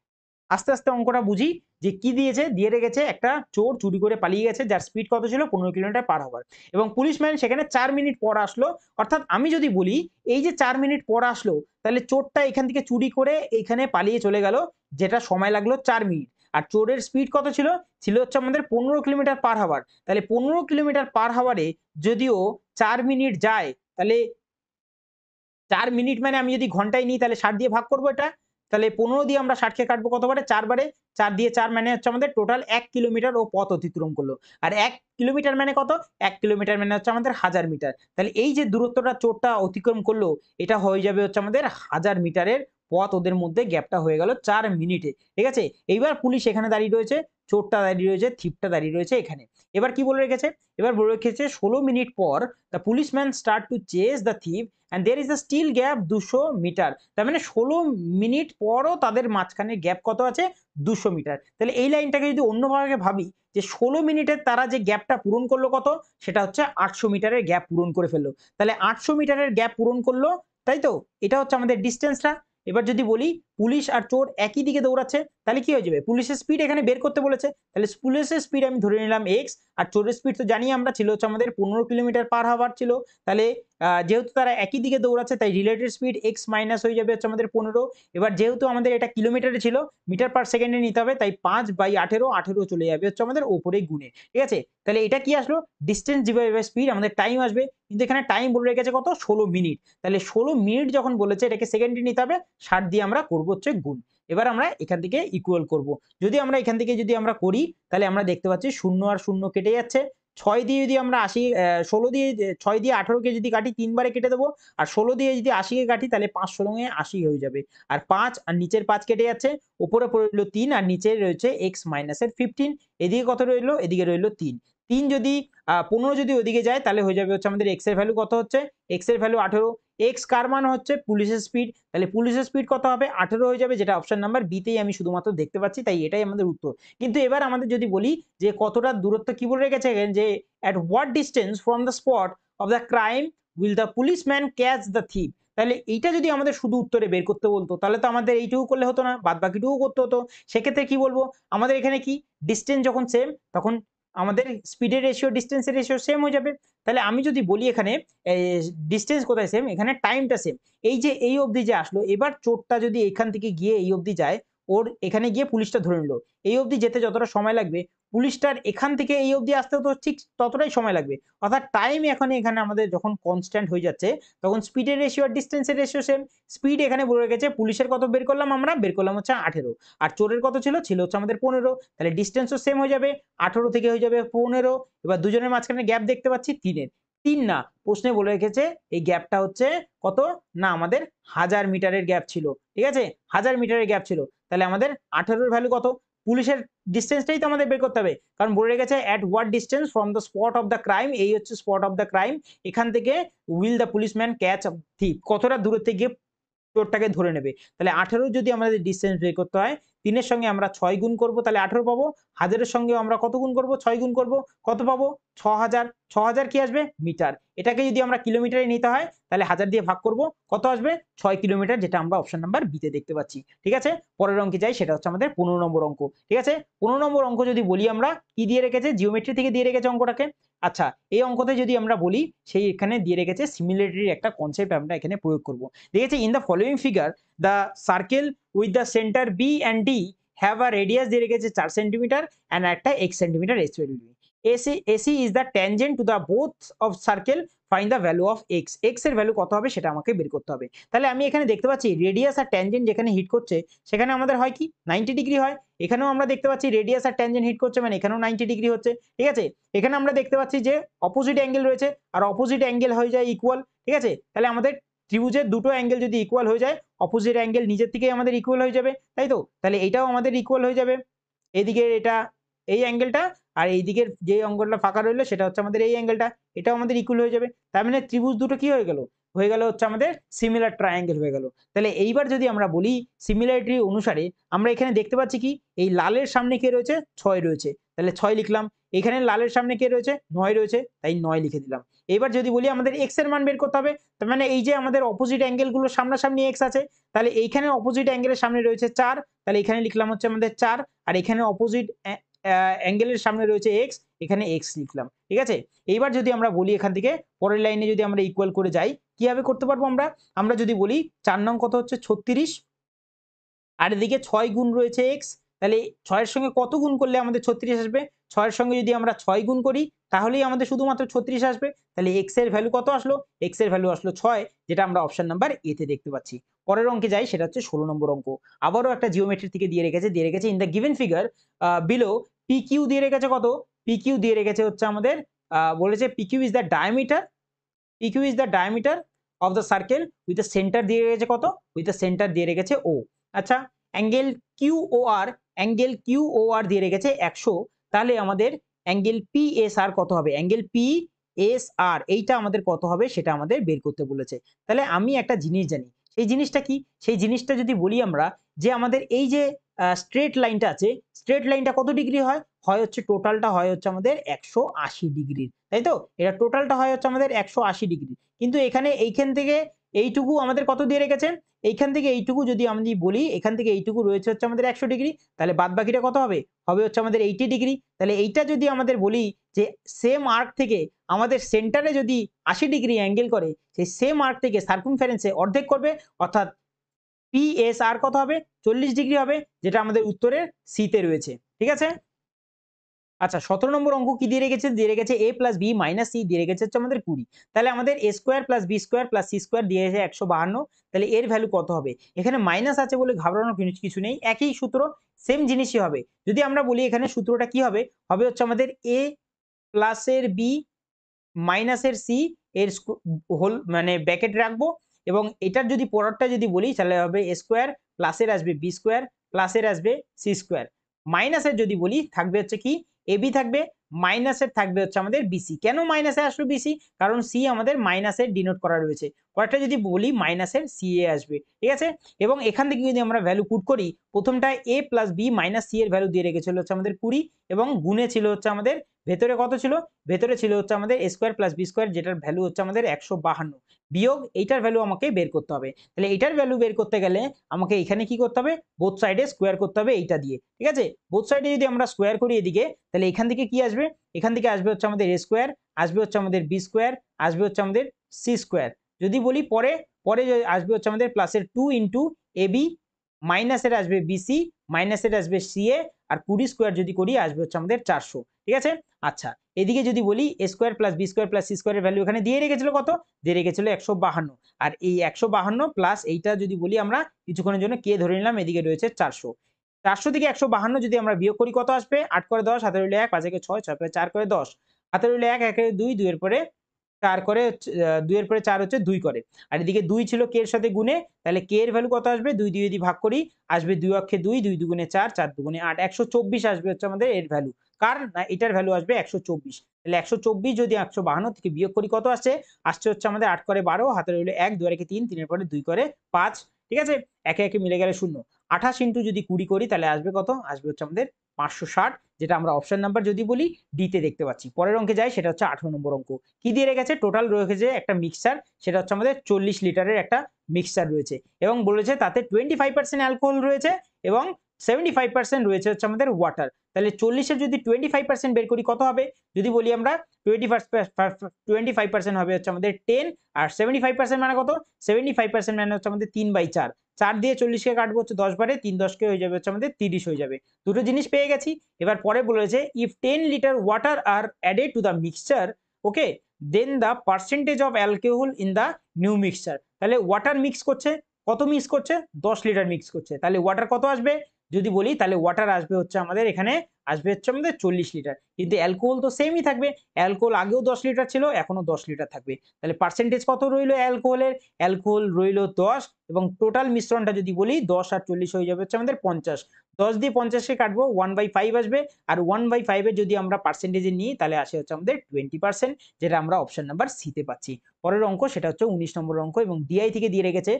আস্তে আস্তে অঙ্কটা বুঝি যে কি দিয়েছে, দিয়ে রেখেছে একটা চোর চুরি করে পালিয়ে গেছে, যার স্পিড কত ছিল 15 কিলোমিটার পার আওয়ার, এবং পুলিশম্যান সেখানে 4 মিনিট পর আসলো। অর্থাৎ আমি যদি বলি এই যে 4 মিনিট পর আসলো, তাহলে চোরটা এখান থেকে চুরি করে এখানে পালিয়ে চলে গেল, যেটা সময় লাগলো 4 মিনিট। আর চোরের স্পিড কত ছিল, ছিল হচ্ছে আমাদের 15 কিলোমিটার পার আওয়ার। তাহলে 15 কিলোমিটার পার আওয়ারে যদিও 4 মিনিট যায়, তাহলে 4 মিনিট মানে আমি যদি ঘন্টায় নিই তাহলে 60 দিয়ে ভাগ করবো এটা, তাহলে 15 দিয়ে আমরা 60 কে কাটবো কতবারে, 4 বারে, 4 দিয়ে 4 মানে হচ্ছে আমাদের টোটাল 1 কিলোমিটার ও পথ অতিক্রম করলো। আর 1 কিলোমিটার মানে কত, 1 কিলোমিটার মানে হচ্ছে আমাদের 1000 মিটার। তাহলে এই যে দূরত্বটা চোরটা অতিক্রম করলো, এটা হয়ে যাবে হচ্ছে আমাদের 1000 মিটারের পথ, ওদের মধ্যে গ্যাপটা হয়ে গেল 4 মিনিটে। ঠিক আছে, এইবার পুলিশ এখানে দাঁড়িয়ে রয়েছে, চোরটা দাঁড়িয়ে রয়েছে, থিপটা দাঁড়িয়ে রয়েছে এখানে। এবার কি বলে রেখেছে, এবার বলে রেখেছে 16 মিনিট পর the policeman start to chase the thief and there is a still gap 200 metre. তার মানে 16 মিনিট পরও তাদের মাঝখানে গ্যাপ কত আছে, 200 মিটার। তাহলে এই লাইনটাকে যদি অন্যভাবে ভাবি যে 16 মিনিটের তারা যে গ্যাপটা পূরণ করলো কত, সেটা হচ্ছে 800 মিটারের গ্যাপ পূরণ করে ফেললো। তাহলে 800 মিটারের গ্যাপ পূরণ করলো, তাই তো, এটা হচ্ছে আমাদের ডিস্টেন্সটা। এবার যদি বলি পুলিশ আর চোর একই দিকে দৌড়াচ্ছে, তাহলে কি হয়ে যাবে, পুলিশের স্পিড এখানে বের করতে বলেছে, তাহলে পুলিশের স্পিড আমি ধরে নিলাম এক্স, আর চোরের স্পিড তো জানি আমরা ছিল হচ্ছে আমাদের 15 কিলোমিটার পার আওয়ার ছিল। তাহলে যেহেতু তারা একই দিকে দৌড়াচ্ছে তাই রিলেটেড স্পিড এক্স মাইনাস হয়ে যাবে হচ্ছে আমাদের 15। এবার যেহেতু আমাদের এটা কিলোমিটারে ছিল, মিটার পার সেকেন্ডে নিতে হবে, তাই 5/18, 18 চলে যাবে হচ্ছে আমাদের ওপরে গুণে। ঠিক আছে, তাহলে এটা কি আসলো, ডিস্টেন্স ডিভাইড বাই স্পিড, আমাদের টাইম আসবে, কিন্তু এখানে টাইম বলে রেখেছে কত 16 মিনিট। তাহলে 16 মিনিট যখন বলেছে এটাকে সেকেন্ডে নিতে হবে, 60 দিয়ে আমরা করবো হচ্ছে গুণ। এবার আমরা এখান থেকে ইকুয়াল করব, যদি আমরা এখান থেকে যদি আমরা করি তাহলে আমরা দেখতে পাচ্ছি 0 আর 0 কেটে যাচ্ছে, 6 দিয়ে যদি আমরা 16 দিয়ে 6 দিয়ে 18কে যদি কাটি 3 বারে কেটে দেবো, আর 16 দিয়ে যদি 80কে কাটি তাহলে 5 16 এ 80 হয়ে যাবে। আর 5 আর নিচের 5 কেটে যাচ্ছে, উপরে রইল 3 আর নিচে রয়েছে x মাইনাসের 15, এদিকে কত রইল, এদিকে রইল 3। 3 যদি 15 যদি ওদিকে যায় তাহলে হয়ে যাবে হচ্ছে আমাদের x এর ভ্যালু কত হচ্ছে, x এর ভ্যালু 18, x কার মান হচ্ছে পুলিশের স্পিড, তাহলে পুলিশের স্পিড কত হবে 18 হয়ে যাবে, যেটা অপশন নাম্বার বি তেই আমি শুধুমাত্র দেখতে পাচ্ছি, তাই এটাই আমাদের উত্তর। কিন্তু এবার আমাদের যদি বলি যে কতটা দূরত্ব, কি বলে রেখেছে যে at what distance from the spot of the crime will the policeman catch the thief, তাহলে এইটা যদি আমাদের শুধু উত্তরে বের করতে বলতো তাহলে তো আমাদের এইটুকু করলে হতো না, বাদ বাকিটুকু করতে হতো। সেক্ষেত্রে কি বলবো, আমাদের এখানে কি ডিস্টেন্স যখন সেম তখন আমাদের স্পিডের রেশিও ডিস্টেন্সের রেশিও সেম হয়ে যাবে। তাহলে আমি যদি বলি এখানে ডিস্টেন্স কোথায় সেম, এখানে টাইমটা সেম। এই যে এই অবধি যে আসলো, এবার চোরটা যদি এখান থেকে গিয়ে এই অবধি যায়, ওর এখানে গিয়ে পুলিশটা ধরে নিল, এই অবধি যেতে যতটা সময় লাগবে পুলিশটার এখান থেকে এই অবধি আসতে তো ঠিক ততটাই সময় লাগবে। অর্থাৎ টাইম এখন এখানে আমাদের যখন কনস্ট্যান্ট হয়ে যাচ্ছে তখন স্পিডের রেশিও আর ডিস্টেন্সের রেশিও সেম। স্পিড এখানে বলে রেখেছে, পুলিশের কত বের করলাম আমরা, বের করলাম হচ্ছে 18, আর চোরের কত ছিল, ছিল হচ্ছে আমাদের 15, তাহলে ডিস্টেন্সও সেম হয়ে যাবে, 18 থেকে হয়ে যাবে 15। এবার দুজনের মাঝখানে গ্যাপ দেখতে পাচ্ছি 3-এর, 3 না, প্রশ্নে বলে রেখেছে এই গ্যাপটা হচ্ছে কত না, আমাদের 1000 মিটারের গ্যাপ ছিল। ঠিক আছে, 1000 মিটারের গ্যাপ ছিল, তাহলে আমাদের 18 এর ভ্যালু কত, পুলিশের ডিস্টেন্সটাই তো আমাদের বের করতে হবে, কারণ বলে রেখেছে at what distance from the spot of the crime, এই হচ্ছে স্পট অফ দ্য ক্রাইম, এখান থেকে উইল দ্য পুলিশম্যান ক্যাচ থিপ, কতটা দূরত্বে গিয়ে চোরটাকে ধরে নেবে। তাহলে 18 যদি আমাদের ডিস্টেন্স বের করতে হয়, 3 এর সঙ্গে আমরা 6 গুণ করব, তাহলে 18 পাবো। 1000 এর সঙ্গে আমরা কত গুণ করব? 6 গুণ করব, কত পাবো? 6000। 6000 কি আসবে? মিটার। এটাকে যদি আমরা কিলোমিটারে নিতে হয় তাহলে 1000 দিয়ে ভাগ করব, কত আসবে? 6 কিলোমিটার, যেটা আমরা অপশন নাম্বার বি তে দেখতে পাচ্ছি। ঠিক আছে, পরের অঙ্কে যাই, সেটা হচ্ছে আমাদের 15 নম্বর অঙ্ক। ঠিক আছে, 15 নম্বর অঙ্ক যদি বলি আমরা, কি দিয়ে রেখেছে? জিওমেট্রি থেকে দিয়ে রেখেছে অঙ্কটাকে। আচ্ছা, এই অঙ্কতে যদি আমরা বলি, সেই এখানে দিয়ে রেখেছে সিমিলারিটির একটা কনসেপ্ট আমরা এখানে প্রয়োগ করব। দেখেছি in the following figure the circle with the center B and D have a radius দিয়ে রেখেছে 4 সেন্টিমিটার and একটা x centimetre respectively. AC is the tangent to the both of circle, find the value of x, x এর value কত হবে সেটা আমাকে বের করতে হবে। তাহলে আমি এখানে দেখতে পাচ্ছি রেডিয়াস আর ট্যানজেন্ট যেখানে হিট করছে সেখানে আমাদের হয় কি 90 ডিগ্রি হয়। এখানেও আমরা দেখতে পাচ্ছি রেডিয়াস আর ট্যানজেন্ট হিট করছে, মানে এখানেও 90 ডিগ্রি হচ্ছে। ঠিক আছে, এখানে আমরা দেখতে পাচ্ছি যে অপোজিট অ্যাঙ্গেল রয়েছে, আর অপোজিট অ্যাঙ্গেল হয়ে যায় ইকুয়াল। ঠিক আছে, তাহলে আমাদের ত্রিভুজের দুটো অ্যাঙ্গেল যদি ইকুয়াল হয়ে যায়, অপোজিট অ্যাঙ্গেল নিজের থেকেই আমাদের ইকুয়াল হয়ে যাবে, তাই তো? তাহলে এইটাও আমাদের ইকুয়াল হয়ে যাবে, এদিকে এটা এই অ্যাঙ্গেলটা, আর এই দিকের যে অঙ্গলটা ফাঁকা রইলো সেটা হচ্ছে আমাদের এই অ্যাঙ্গেলটা, এটাও আমাদের ইকুয়াল হয়ে যাবে। তার মানে ত্রিভুজ দুটো কি হয়ে গেল? হয়ে গেল হচ্ছে আমাদের সিমিলার ট্রায়াঙ্গেল হয়ে গেল। তাহলে এইবার যদি আমরা বলি সিমিলারিটি অনুসারে, আমরা এখানে দেখতে পাচ্ছি কি এই লালের সামনে কে রয়েছে? 6 রয়েছে, তাহলে 6 লিখলাম। এখানে লালের সামনে কে রয়েছে? 9 রয়েছে, তাই 9 লিখে দিলাম। এবার যদি বলি আমাদের x এর মান বের করতে হবে, তার মানে এই যে আমাদের অপোজিট অ্যাঙ্গেল গুলো সামনাসামনি x আছে, তাহলে এইখানে অপোজিট অ্যাঙ্গেলের সামনে রয়েছে 4, তাহলে এখানে লিখলাম হচ্ছে আমাদের 4, আর এখানে অপোজিট অ্যাঙ্গেলের সামনে রয়েছে x, এখানে x লিখলাম। ঠিক আছে, এইবার যদি আমরা বলি এখান থেকে পরের লাইনে যদি আমরা ইকুয়াল করে যাই, কিভাবে করতে পারবো আমরা? আমরা যদি বলি 4 নং কত হচ্ছে 36, আর এদিকে 6 গুণ রয়েছে x, তাহলে 6 এর সঙ্গে কত গুণ করলে আমাদের 36 আসবে? 6 এর সঙ্গে যদি আমরা 6 গুণ করি তাহলেই আমাদের শুধুমাত্র 36 আসবে। তাহলে x এর ভ্যালু কত আসলো? x এর ভ্যালু আসলো 6, যেটা আমরা অপশন নাম্বার এ তে দেখতে পাচ্ছি। পরের অঙ্কে যাই, সেটা হচ্ছে 16 নম্বর অঙ্ক। আবারও একটা জিওমেট্রি থেকে দিয়ে রেখেছে in the given figure below PQ দিয়ে রেখেছে কত? PQ দিয়ে রেখেছে হচ্ছে আমাদের বলেছে PQ is the diameter, PQ is the diameter of the circle with the center দিয়ে রেখেছে কত? with the center দিয়ে রেখেছে O। আচ্ছা, অ্যাঙ্গেল QOR দিয়ে রেখেছে 100, তাহলে আমাদের অ্যাঙ্গেল PSR কত হবে? অ্যাঙ্গেল PSR এইটা আমাদের কত হবে সেটা আমাদের বের করতে বলেছে। তাহলে আমি একটা জিনিস জানি, সেই জিনিসটা কি? সেই জিনিসটা যদি বলি আমরা, যে আমাদের এই যে স্ট্রেট লাইনটা আছে, স্ট্রেট লাইনটা কত ডিগ্রি হয়? হয় হচ্ছে টোটালটা হয় হচ্ছে আমাদের 180 ডিগ্রির, তাই তো? এটা টোটালটা হয় হচ্ছে আমাদের 180 ডিগ্রি। কিন্তু এখানে এইখান থেকে এইটুকু আমাদের কত দিয়ে রেখেছেন? এইখান থেকে এইটুকু যদি আমি বলি, এখান থেকে এইটুকু রয়েছে হচ্ছে আমাদের 100 ডিগ্রি, তাহলে বাদ বাকিটা কত হবে? হবে হচ্ছে আমাদের 80 ডিগ্রি। তাহলে এইটা যদি আমাদের বলি যে সেম আর্ক থেকে আমাদের সেন্টারে যদি 80 ডিগ্রি অ্যাঙ্গেল করে, সেই সেম আর্ক থেকে সার্কামফারেন্সে অর্ধেক করবে, অর্থাৎ PSR কত হবে? 40 ডিগ্রি হবে, যেটা আমাদের উত্তরের সি তে রয়েছে। ঠিক আছে, আচ্ছা 17 নম্বর অঙ্ক কি দিয়ে রেখেছে? দিয়ে রেখেছে a plus B minus C দিয়ে রেখেছে হচ্ছে আমাদের 20। তাহলে আমাদের a square plus B square plus C square দিয়ে রেখেছে 152, তাহলে এর ভ্যালু কত হবে? এখানে মাইনাস আছে বলে ঘাবড়ানোর কিছু নেই, একই সূত্র, সেম জিনিসই হবে। যদি আমরা বলি এখানে সূত্রটা কি হবে? হবে হচ্ছে আমাদের a প্লাসের বি মাইনাসের সি এর হোল মানে ব্র্যাকেট রাখবো, এবং এটার যদি পরেরটা যদি বলি তাহলে হবে a স্কোয়ার, প্লাসের আসবে বি স্কোয়ার, প্লাসের আসবে সি স্কোয়ার, মাইনাসের যদি বলি থাকবে হচ্ছে কি এবি থাকবে, মাইনাসের থাকবে হচ্ছে আমাদের বিসি। কেন মাইনাসে আসলো বিসি? কারণ সি আমাদের মাইনাসের ডিনোট করা রয়েছে। পরেরটা যদি বলি মাইনাসের সি এ আসবে। ঠিক আছে, এবং এখান থেকে যদি আমরা ভ্যালু পুট করি, প্রথমটা a plus B minus C এর ভ্যালু দিয়ে রেখেছিল হচ্ছে আমাদের 20, এবং গুণে ছিল হচ্ছে আমাদের ভেতরে কত ছিল? ভেতরে ছিল হচ্ছে আমাদের a square plus B square, যেটার ভ্যালু হচ্ছে আমাদের 152, বিয়োগ এইটার ভ্যালু আমাকে বের করতে হবে। তাহলে এইটার ভ্যালু বের করতে গেলে আমাকে এখানে কি করতে হবে? বোথ সাইডে স্কোয়ার করতে হবে এইটা দিয়ে। ঠিক আছে, বোথ সাইডে যদি আমরা স্কোয়ার করি এদিকে, তাহলে এখান থেকে কি আসবে? এখান থেকে আসবে হচ্ছে আমাদের a স্কোয়ার, আসবে হচ্ছে আমাদের বি স্কোয়ার, আসবে হচ্ছে আমাদের সি স্কোয়ার। যদি বলি পরে পরে আসবে হচ্ছে আমাদের প্লাসের 2 ইন্টু এবি, মাইনাসের আসবে বিসি, মাইনাসের আসবে সিএ, আর 20 স্কোয়ার যদি করি আসবে হচ্ছে আমাদের 400। ঠিক আছে, আচ্ছা এদিকে যদি বলি a square plus B square plus C স্কোয়ারের ভ্যালু এখানে দিয়ে রেখেছিল কত? দিয়ে রেখেছিল 152, আর এই 152 প্লাস এইটা যদি বলি আমরা কিছুক্ষণের জন্য কে ধরে নিলাম, এদিকে রয়েছে 400। 400 থেকে 152 যদি আমরা বিয়োগ করি কত আসবে? 8 করে 10, হাতে রইল 1, 5 একে 6, 6 করে 4 করে 10, হাতে রইল 1, 1 এর 2, 2 এর পরে 4 করে 2 এর পরে 4 হচ্ছে 2 করে। আর এদিকে 2 ছিল কে এর সাথে গুণে, তাহলে কে এর ভ্যালু কত আসবে? 2 দিয়ে যদি ভাগ করি আসবে 2 অক্ষে 2, 2 দুগুণে 4, 4 দুগুণে 8, 124 আসবে হচ্ছে আমাদের এর ভ্যালু। কার? না এটার ভ্যালু আসবে 124। তাহলে 124 যদি 152 থেকে বিয়োগ করি কত আসছে? আসছে হচ্ছে আমাদের 8 করে 12, হাতে রইল 1, 2 আর একে 3, 3 এর পরে 2 করে 5, ঠিক আছে? একে, একে মিলে গেলে 0। 28 ইনটু যদি 20 করি তাহলে আসবে কত? আসবে হচ্ছে আমাদের 560, যেটা আমরা অপশন নাম্বার যদি বলি ডি তে দেখতে পাচ্ছি। পরের অঙ্কে যাই, সেটা হচ্ছে 18 নম্বর অঙ্ক। কি দিয়ে রেখেছে? টোটাল রেখেছে একটা মিক্সচার, সেটা হচ্ছে আমাদের 40 লিটারের একটা মিক্সচার রয়েছে এবং বলেছে তাতে 25% অ্যালকোহল রয়েছে এবং 75% রয়েছে হচ্ছে আমাদের ওয়াটার। তাহলে 40 এর যদি 25% বের করি কত হবে? যদি বলি আমরা 25% হবে হচ্ছে আমাদের 10, আর 75% মানে কত? 75% মানে হচ্ছে আমাদের 3/4। 4 দিয়ে 40 কে কাটবো হচ্ছে 10 বারে, 3 10 কে হয়ে যাবে হচ্ছে আমাদের 30 হয়ে যাবে। দুটো জিনিস পেয়ে গেছি। এবার পরে বলেছে if 10 litre water are added to the mixture, okay, then the percentage of alcohol in the new mixture. তাহলে ওয়াটার মিক্স করছে, কত মিক্স করছে? 10 লিটার মিক্স করছে। তাহলে ওয়াটার কত আসবে? যদি বলি তাহলে ওয়াটার আসবে হচ্ছে আমাদের এখানে, আসবে হচ্ছে আমাদের 40 লিটার। কিন্তু অ্যালকোহল তো সেমই থাকবে। অ্যালকোহল আগেও 10 লিটার ছিল, এখনো 10 লিটার থাকবে। তাহলে পার্সেন্টেজ কত রইল অ্যালকোহলের? অ্যালকোহল রইল 10 এবং টোটাল মিশ্রণটা যদি বলি 10 আর 40 হয়ে যাবে হচ্ছে আমাদের 50। 10 দিয়ে 50 কে কাটবো, 1/5 আসবে। আর 1/5 এর যদি আমরা পার্সেন্টেজে নিই তাহলে আসে হচ্ছে আমাদের 20%, যেটা আমরা অপশন নাম্বার সি তে পাচ্ছি। পরের অঙ্ক সেটা হচ্ছে 19 নম্বর অঙ্ক এবং ডিআই থেকে দিয়ে রেখেছে।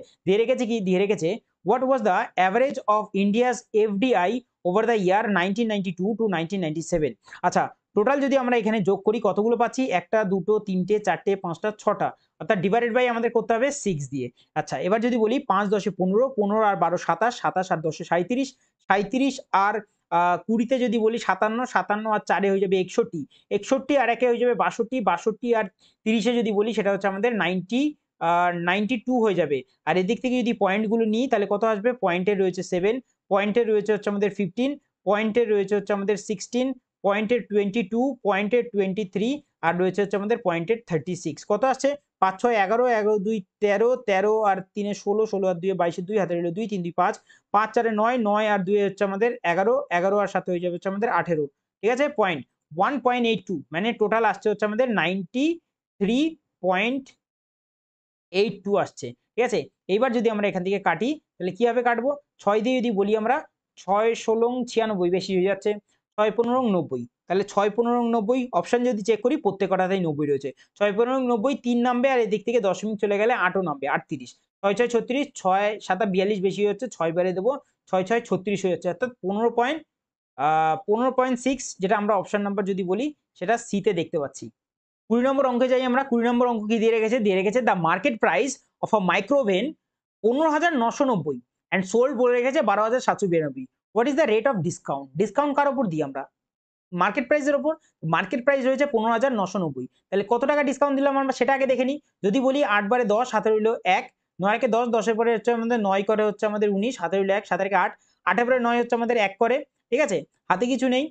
কি? দিয়ে রেখেছে what was the average of India's FDI over the year 1992 to 1997? আচ্ছা, টোটাল যদি আমরা এখানে যোগ করি কতগুলো পাচ্ছি? 1 টা 2 টো 3 টে 4 টে 5 টা 6 টা, অর্থাৎ ডিভাইডেড বাই আমাদের করতে হবে 6 দিয়ে। আচ্ছা, এবার যদি বলি 5 10 এ 15, 15 আর 12 27, 27 আর 10 এ 37, 37 আর 20 তে যদি বলি 57, 57 আর 4 এ হয়ে যাবে 61, 61 আর 1 এ হয়ে যাবে 62, 62 আর 30 এ যদি বলি সেটা হচ্ছে আমাদের 92 হয়ে যাবে। আর এদিক থেকে যদি পয়েন্টগুলো নিই তাহলে কত আসবে? পয়েন্টে রয়েছে 7, পয়েন্টে রয়েছে হচ্ছে আমাদের 15, পয়েন্টে রয়েছে হচ্ছে আমাদের 16, পয়েন্টের 22, পয়েন্টের 23 আর রয়েছে হচ্ছে আমাদের পয়েন্টের 36। কত আসছে? 5 6 11, 11 2 13, 13 আর 3 এ 16, 16 আর 2 এ 22, 2 হাতে রইল 2, 3 2 5, 5 4 এ 9, 9 আর 2 এ হচ্ছে আমাদের 11, 11 আর 7 হয়ে যাবে হচ্ছে আমাদের 18। ঠিক আছে? পয়েন্ট 1.82 মানে টোটাল আসছে হচ্ছে আমাদের 93.82 আসছে। ঠিক আছে? এইবার যদি আমরা এখান থেকে কাটি তাহলে কিভাবে কাটবো? 6 দিয়ে যদি বলি আমরা 6 16 96, বেশি হয়ে যাচ্ছে। 6 15 90, তাহলে 6 15 90 অপশন যদি চেক করি প্রত্যেক কটাতেই 90 রয়েছে। 6 15 90 3 নামবে আর এদিক থেকে দশমিক চলে গেলে 8 ও নামবে 38। 6 6 36, 6 7 42 বেশি হয়ে যাচ্ছে, 6 বারে দেবো 6 6 36 হয়ে যাচ্ছে, অর্থাৎ 15.6, যেটা আমরা অপশন নাম্বার যদি বলি সেটা সি তে দেখতে পাচ্ছি। 20 নম্বর অঙ্কে যাই আমরা। 20 নম্বর অঙ্ক কি দিয়ে রেখেছে? দিয়ে রেখেছে the market price of a micro oven 15,990 and sold বলে রেখেছে 12,792। What is the rate of discount? Discount কার উপর দিই আমরা? মার্কেট প্রাইসের উপর। মার্কেট প্রাইস রয়েছে 15,990। তাহলে কত টাকা ডিসকাউন্ট দিলাম আমরা সেটা আগে দেখে নিই। যদি বলি 8 বারে 10, হাতে রইল 1, 9 একে 10, 10 এর পরে হচ্ছে আমাদের 9 করে হচ্ছে আমাদের 19, হাতে রইল 1, 7 একে 8, 8 এর পরে 9 হচ্ছে আমাদের 1 করে। ঠিক আছে? হাতে কিছু নেই।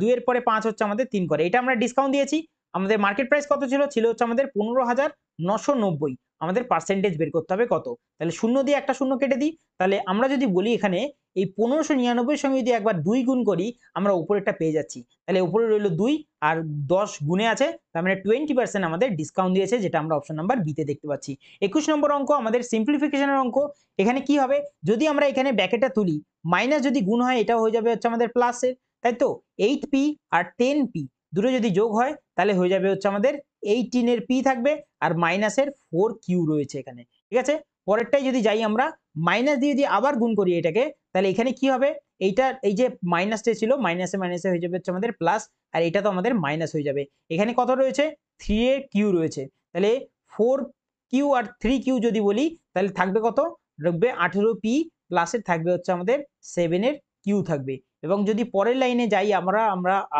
2 এর পরে 5 হচ্ছে আমাদের 3 করে। এটা আমরা ডিসকাউন্ট দিয়েছি। আমাদের মার্কেট প্রাইস কত ছিল? ছিল হচ্ছে আমাদের 15,990। আমাদের পার্সেন্টেজ বের করতে হবে কত? তাহলে 0 দিয়ে একটা 0 কেটে দিই। তাহলে আমরা যদি বলি এখানে এই 1599 এর সঙ্গে যদি একবার 2 গুণ করি আমরা উপরেরটা পেয়ে যাচ্ছি। তাহলে উপরে রইল 2 আর 10 গুণে আছে, তার মানে 20% আমাদের ডিসকাউন্ট দিয়েছে, যেটা আমরা অপশন নাম্বার বি তে দেখতে পাচ্ছি। 21 নম্বর অঙ্ক আমাদের সিম্পলিফিকেশনের অঙ্ক। এখানে কি হবে? যদি আমরা এখানে ব্র্যাকেটটা তুলি, মাইনাস যদি গুণ হয় এটা হয়ে যাবে হচ্ছে আমাদের প্লাসের, তাই তো? 8p আর 10p দুটো যদি যোগ হয় তাহলে হয়ে যাবে হচ্ছে আমাদের 18 এর p থাকবে আর মাইনাসের 4q রয়েছে এখানে। ঠিক আছে? পরেরটাই যদি যাই আমরা, মাইনাস দিয়ে যদি আবার গুণ করি এটাকে, তাহলে এখানে কি হবে? এইটা এই যে মাইনাসটা ছিল মাইনাসে মাইনাসে হয়ে যাবে হচ্ছে আমাদের প্লাস, আর এটা তো আমাদের মাইনাস হয়ে যাবে। এখানে কত রয়েছে? 3 এর কিউ রয়েছে। তাহলে 4q আর 3q যদি বলি তাহলে থাকবে কত? থাকবে 18p, প্লাসের থাকবে হচ্ছে আমাদের 7 এর কিউ থাকবে। এবং যদি পরের লাইনে যাই আমরা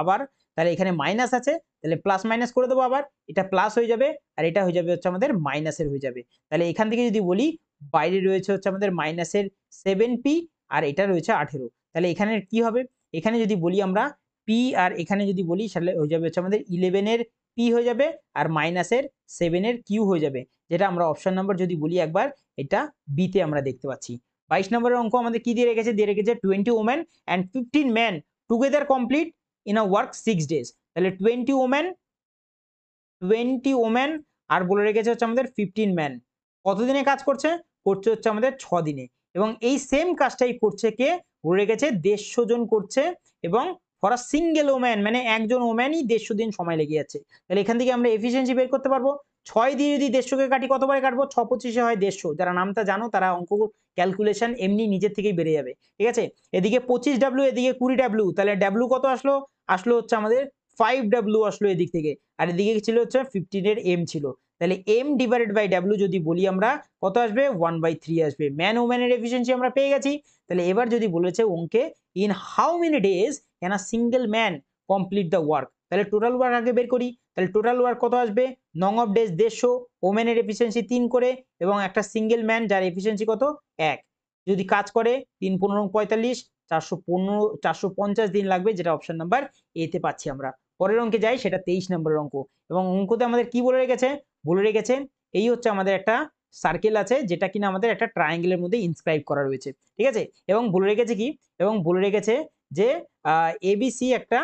আবার, তাহলে এখানে মাইনাস আছে, তাহলে প্লাস মাইনাস করে দেবো আবার, এটা প্লাস হয়ে যাবে আর এটা হয়ে যাবে হচ্ছে আমাদের মাইনাসের হয়ে যাবে। তাহলে এখান থেকে যদি বলি বাইরে রয়েছে হচ্ছে আমাদের মাইনাসের 7p আর এটা রয়েছে 18। তাহলে এখানে কি হবে? এখানে যদি বলি আমরা p আর এখানে যদি বলি তাহলে হয়ে যাবে হচ্ছে আমাদের 11 এর p হয়ে যাবে আর মাইনাসের 7 এর q হয়ে যাবে, যেটা আমরা অপশন নাম্বার যদি বলি একবার এটা বি তে আমরা দেখতে পাচ্ছি। 22 নম্বরের অঙ্ক আমাদের কি দিয়ে রেখেছে? দিয়ে রেখেছে 20 women and 15 men together complete in a work 6 days। তাহলে 20 ওমেন আর বলে রেখেছে হচ্ছে আমাদের 15 ম্যান। কতদিনে কাজ করছে? করছে হচ্ছে আমাদের 6 দিনে। এবং এই সেম কাজটাই করছে কে? বলে রেখেছে 150 জন করছে এবং ফর আ সিঙ্গেল ওম্যান মানে একজন ওম্যানই 150 দিন সময় লেগে যাচ্ছে। তাহলে এখান থেকে আমরা এফিসিয়েন্সি বের করতে পারবো। 6 দিয়ে যদি 150 কে কাটি কতবারে কাটবো? 6 25 হয় 150। যারা নামটা জানো তারা অঙ্ক ক্যালকুলেশন এমনি নিজের থেকেই বেড়ে যাবে। ঠিক আছে? এদিকে 25W এদিকে 20W, তাহলে W কত আসলো? আসলো হচ্ছে আমাদের 5W আসলো এদিক থেকে। আর এদিকে ছিল হচ্ছে 15 এর M ছিল। তাহলে M ডিভাইডেড বাই W যদি বলি আমরা কত আসবে? 1/3 আসবে। ম্যান ওম্যানের এফিসিয়েন্সি আমরা পেয়ে গেছি। তাহলে এবার যদি বলেছে অঙ্কে in how many days can a single man complete the work, তাহলে টোটাল ওয়ার্ক আগে বের করি। তাহলে টোটাল ওয়ার্ক কত আসবে? নং অফ ডেজ 150, ওমেনের এফিসিয়েন্সি 3 করে এবং একটা সিঙ্গেল ম্যান যার এফিসিয়েন্সি কত? 1। যদি কাজ করে 3 15 45, 450 দিন লাগবে, যেটা অপশন নাম্বার এ তে পাচ্ছি আমরা। পরের অঙ্কে যাই, সেটা 23 নম্বরের অঙ্ক। এবং অঙ্কতে আমাদের কি বলে রেখেছে? বলে রেখেছে এই হচ্ছে আমাদের একটা সার্কেল আছে যেটা কিনা আমাদের একটা ট্রায়াঙ্গেলের মধ্যে ইনস্ক্রাইব করা রয়েছে। ঠিক আছে? এবং বলে রেখেছে কি? এবং বলে রেখেছে যে এবিসি একটা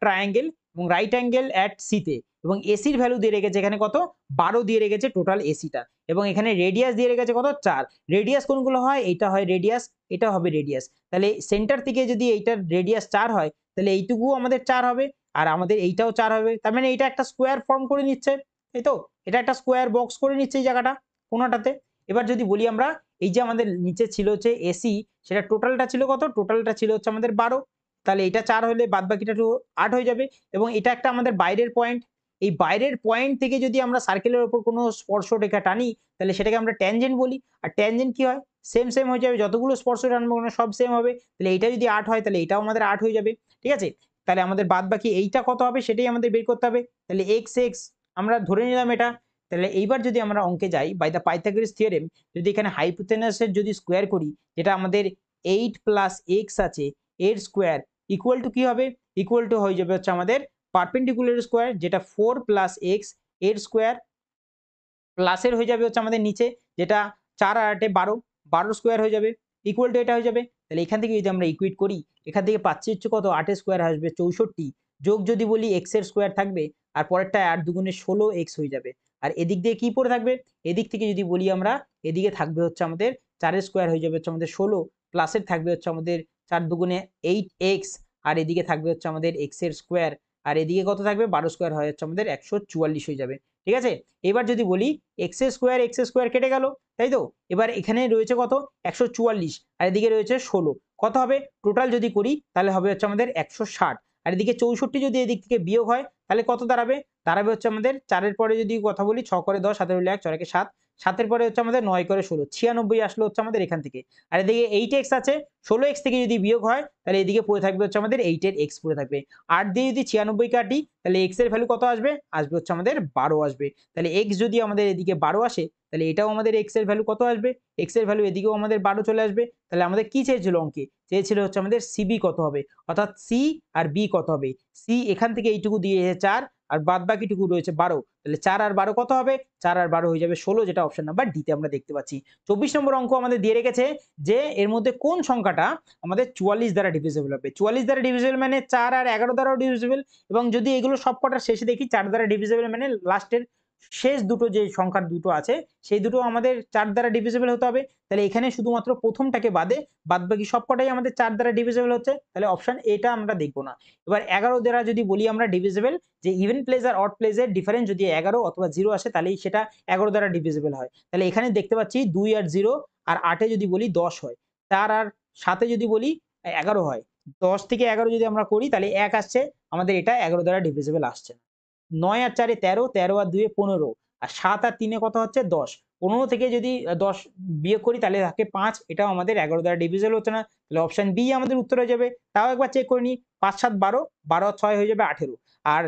ট্রায়াঙ্গেল এবং রাইট অ্যাঙ্গেল অ্যাট সি তে, এবং এসির ভ্যালু দিয়ে রেখেছে এখানে কত? 12 দিয়ে রেখেছে টোটাল এসিটা, এবং এখানে রেডিয়াস দিয়ে রেখেছে কত? 4। রেডিয়াস কোনগুলো হয়? এইটা হয় রেডিয়াস, এটা হবে রেডিয়াস। তাহলে সেন্টার থেকে যদি এইটার রেডিয়াস 4 হয় তাহলে এইটুকুও আমাদের 4 হবে আর আমাদের এইটাও 4 হবে। তার মানে এটা একটা স্কোয়ার ফর্ম করে নিচ্ছে, তাই তো? এটা একটা স্কোয়ার বক্স করে নিচ্ছে এই জায়গাটা কোনাটাতে। এবার যদি বলি আমরা এই যে আমাদের নিচে ছিল হচ্ছে এসি, সেটা টোটালটা ছিল কত? টোটালটা ছিল হচ্ছে আমাদের 12। তাহলে এটা 4 হলে বাদবাকিটা 8 হয়ে যাবে। এবং এটা একটা আমাদের বাইরের পয়েন্ট। এই বাইরের পয়েন্ট থেকে যদি আমরা সার্কেলের উপর কোনো স্পর্শরেখা টানি তাহলে সেটাকে আমরা ট্যানজেন্ট বলি। আর ট্যানজেন্ট কি হয়? সেম হয়ে যাবে, যতগুলো স্পর্শ টানবো না সব সেম হবে। তাহলে এইটা যদি 8 হয় তাহলে এটাও আমাদের 8 হয়ে যাবে। ঠিক আছে? তাহলে আমাদের বাদবাকি এইটা কত হবে সেটাই আমাদের বের করতে হবে। তাহলে x আমরা ধরে নিলাম এটা। তাহলে এইবার যদি আমরা অঙ্কে যাই, বাই দ্য পাইথাগোরাস থিওরেম যদি এখানে হাইপোটেনাসের যদি স্কোয়ার করি, যেটা আমাদের 8 প্লাস x আছে এর স্কোয়ার ইকুয়াল টু কি হবে? ইকুয়াল টু হয়ে যাবে হচ্ছে আমাদের পারপেন্ডিকুলার স্কোয়ার, যেটা 4 প্লাস এক্স এর স্কোয়ার প্লাসের হয়ে যাবে হচ্ছে আমাদের নিচে, যেটা 4 আর 8 12, 12 স্কোয়ার হয়ে যাবে ইকুয়াল টু এটা হয়ে যাবে। তাহলে এখান থেকে যদি আমরা ইকুইট করি, এখান থেকে পাচ্ছি হচ্ছে কত? 8 এর স্কোয়ার আসবে 64, যোগ যদি বলি এক্স এর স্কোয়ার থাকবে আর পরেরটা 8 দুগুণে 16 এক্স হয়ে যাবে। আর এদিক দিয়ে কি পড়ে থাকবে? এদিক থেকে যদি বলি আমরা, এদিকে থাকবে হচ্ছে আমাদের 4 এর স্কোয়ার হয়ে যাবে হচ্ছে আমাদের 16, প্লাসের থাকবে হচ্ছে আমাদের 4 দুগুণে 8 এক্স, আর এদিকে থাকবে হচ্ছে আমাদের এক্স এর স্কোয়ার, আর এদিকে কত থাকবে? 12 স্কোয়ার হয়ে যাচ্ছে আমাদের 144 হয়ে যাবে। ঠিক আছে? এবার যদি বলি এক্স স্কোয়ার কেটে গেল, তাই তো? এবার এখানে রয়েছে কত? 144, আর এদিকে রয়েছে 16, কত হবে? টোটাল যদি করি তাহলে হবে হচ্ছে আমাদের 160, আর এদিকে 64 যদি এদিক থেকে বিয়োগ হয় তাহলে কত দাঁড়াবে? দাঁড়াবে হচ্ছে আমাদের 4 পরে যদি কথা বলি 6 করে 10, 7 হলে 1, 4 7, 7 পরে হচ্ছে আমাদের 9 করে 16, 96 আসলো হচ্ছে আমাদের এখান থেকে। আর এদিকে 8x আছে, 16x থেকে যদি বিয়োগ হয় তাহলে এদিকে পড়ে থাকবে হচ্ছে আমাদের 8 এর x পড়ে থাকবে। 8 দিয়ে যদি 96 কাটি তাহলে x এর ভ্যালু কত আসবে? আসবে হচ্ছে আমাদের 12 আসবে। তাহলে x যদি আমাদের এদিকে 12 আসে তাহলে এটাও আমাদের x এর ভ্যালু কত আসবে? x এর ভ্যালু এদিকেও আমাদের 12 চলে আসবে। তাহলে আমাদের কি চেয়েছিল অঙ্কে? চেয়েছিল হচ্ছে আমাদের সিবি কত হবে, অর্থাৎ সি আর বি কত হবে। সি এখান থেকে এইটুকু দিয়েছে 4 আর বাদ বাকিটুকু রয়েছে 12, তাহলে 4 আর 12 কত হবে? 4 আর 12 হয়ে যাবে 16, যেটা অপশন নাম্বার ডি তে আমরা দেখতে পাচ্ছি। 24 নম্বর অঙ্ক আমাদের দিয়ে রেখেছে যে এর মধ্যে কোন সংখ্যাটা আমাদের 44 দ্বারা ডিভিজিবল হবে। 44 দ্বারা ডিভিজিবল মানে 4 আর 11 দ্বারাও ডিভিজিবল, এবং যদি এগুলো সবকটার শেষে দেখি 4 দ্বারা ডিভিজিবল মানে লাস্টের শেষ দুটো যে সংখ্যার দুটো আছে সেই দুটো আমাদের 4 দ্বারা ডিভিজিবল হতে হবে। তাহলে এখানে শুধুমাত্র প্রথমটাকে বাদে বাদবাকি সবকটাই আমাদের 4 দ্বারা ডিভিজিবল হচ্ছে, তাহলে অপশন এটা আমরা দেখব না। এবার 11 দ্বারা যদি বলি আমরা ডিভিজিবল, যে ইভেন প্লেস আর অড প্লেসের ডিফারেন্স যদি 11 অথবা 0 আসে তাহলেই সেটা 11 দ্বারা ডিভিজিবল হয়। তাহলে এখানে দেখতে পাচ্ছি 2 আর 0, আর 8 এ যদি বলি 10 হয়, 4 আর 7 এ যদি বলি 11 হয়, 10 থেকে 11 যদি আমরা করি তাহলে 1 আসছে, আমাদের এটা 11 দ্বারা ডিভিজিবল আসছে না। 9 আর 4 এ 13, 13 আর 2 এ 15, আর 7 আর 3 এ কত হচ্ছে? 10, 15 থেকে যদি 10 বিয়োগ করি তাহলে থাকে 5, এটাও আমাদের 11 দ্বারা ডিভিজিবল হচ্ছে না। তাহলে অপশন বি আমাদের উত্তর হয়ে যাবে। তাও একবার চেক করে নিই, 5 7 12, 12 আর 6 হয়ে যাবে 18, আর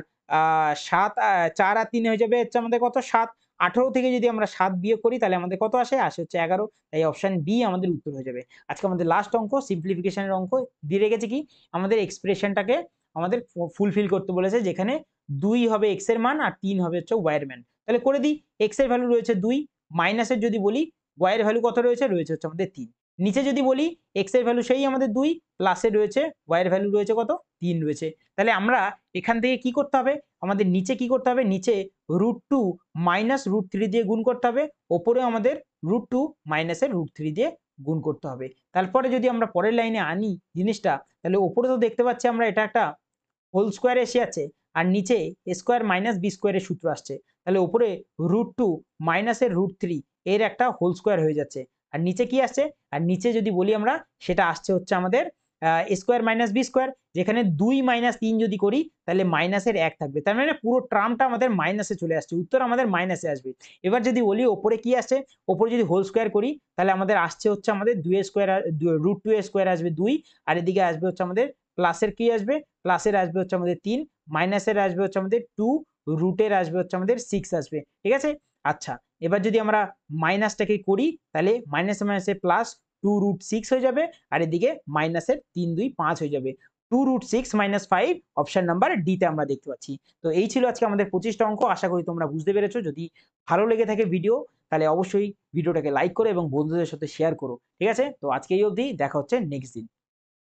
4 আর 3 হয়ে যাবে হচ্ছে আমাদের কত? 7, 18 থেকে যদি আমরা 7 বিয়োগ করি তাহলে আমাদের কত আসে? আসে হচ্ছে 11, তাই অপশন বি আমাদের উত্তর হয়ে যাবে। আজকে আমাদের লাস্ট অঙ্ক সিম্পলিফিকেশনের অঙ্ক দিয়ে রেখেছে কি? আমাদের এক্সপ্রেশনটাকে আমাদের ফুলফিল করতে বলেছে, যেখানে 2 হবে x এর মান আর 3 হবে হচ্ছে y এর মান। তাহলে করে দিই, x এর ভ্যালু রয়েছে 2, মাইনাসের যদি বলি y এর ভ্যালু কত রয়েছে? রয়েছে হচ্ছে আমাদের 3। নিচে যদি বলি x এর ভ্যালু সেই আমাদের 2, প্লাসে রয়েছে y এর ভ্যালু রয়েছে কত 3 রয়েছে। তাহলে আমরা এখান থেকে কি করতে হবে, আমাদের নিচে কি করতে হবে, নিচে √2 মাইনাস √3 দিয়ে গুণ করতে হবে, ওপরেও আমাদের √2 মাইনাসের √3 দিয়ে গুণ করতে হবে। তারপরে যদি আমরা পরের লাইনে আনি জিনিসটা, তাহলে ওপরে তো দেখতে পাচ্ছি আমরা এটা একটা হোল স্কোয়ার এসে আছে, আর নিচে a স্কোয়ার মাইনাস b স্কোয়ারের সূত্র আসছে, তাহলে উপরে √2 মাইনাসের √3 এর একটা হোল স্কোয়ার হয়ে যাচ্ছে। আর নিচে কি আসছে, আর নিচে যদি বলি আমরা সেটা আসছে হচ্ছে আমাদের a square minus b square, যেখানে 2 মাইনাস 3 যদি করি তাহলে মাইনাসের 1 থাকবে, তার মানে পুরো টার্মটা আমাদের মাইনাসে চলে আসছে, উত্তর আমাদের মাইনাসে আসবে। এবার যদি বলি ওপরে কি আসছে, ওপরে যদি হোল স্কোয়ার করি তাহলে আমাদের আসছে হচ্ছে আমাদের 2 স্কোয়ার √2 স্কোয়ার আসবে 2, আর এদিকে আসবে হচ্ছে আমাদের প্লাসের কি আসবে, প্লাসের আসবে হচ্ছে আমাদের 3, মাইনাসের আসবে হচ্ছে আমাদের 2, রুটের আসবে হচ্ছে আমাদের 6 আসবে, ঠিক আছে। আচ্ছা, এবার যদি আমরা মাইনাসটাকে করি তাহলে মাইনাসে মাইনাসে প্লাস 2√6 হয়ে যাবে, আর এদিকে মাইনাসের 3 2 5 হয়ে যাবে। 2√6 - 5 অপশন নাম্বার ডি তে আমরা দেখতে পাচ্ছি। তো এই ছিল আজকে আমাদের 25টা অঙ্ক। আশা করি তোমরা বুঝতে পেরেছো। যদি ভালো লেগে থাকে ভিডিও, তাহলে অবশ্যই ভিডিওটাকে লাইক করো এবং বন্ধুদের সাথে শেয়ার করো, ঠিক আছে। তো আজকে এই অবধি, দেখা হচ্ছে নেক্সট দিন।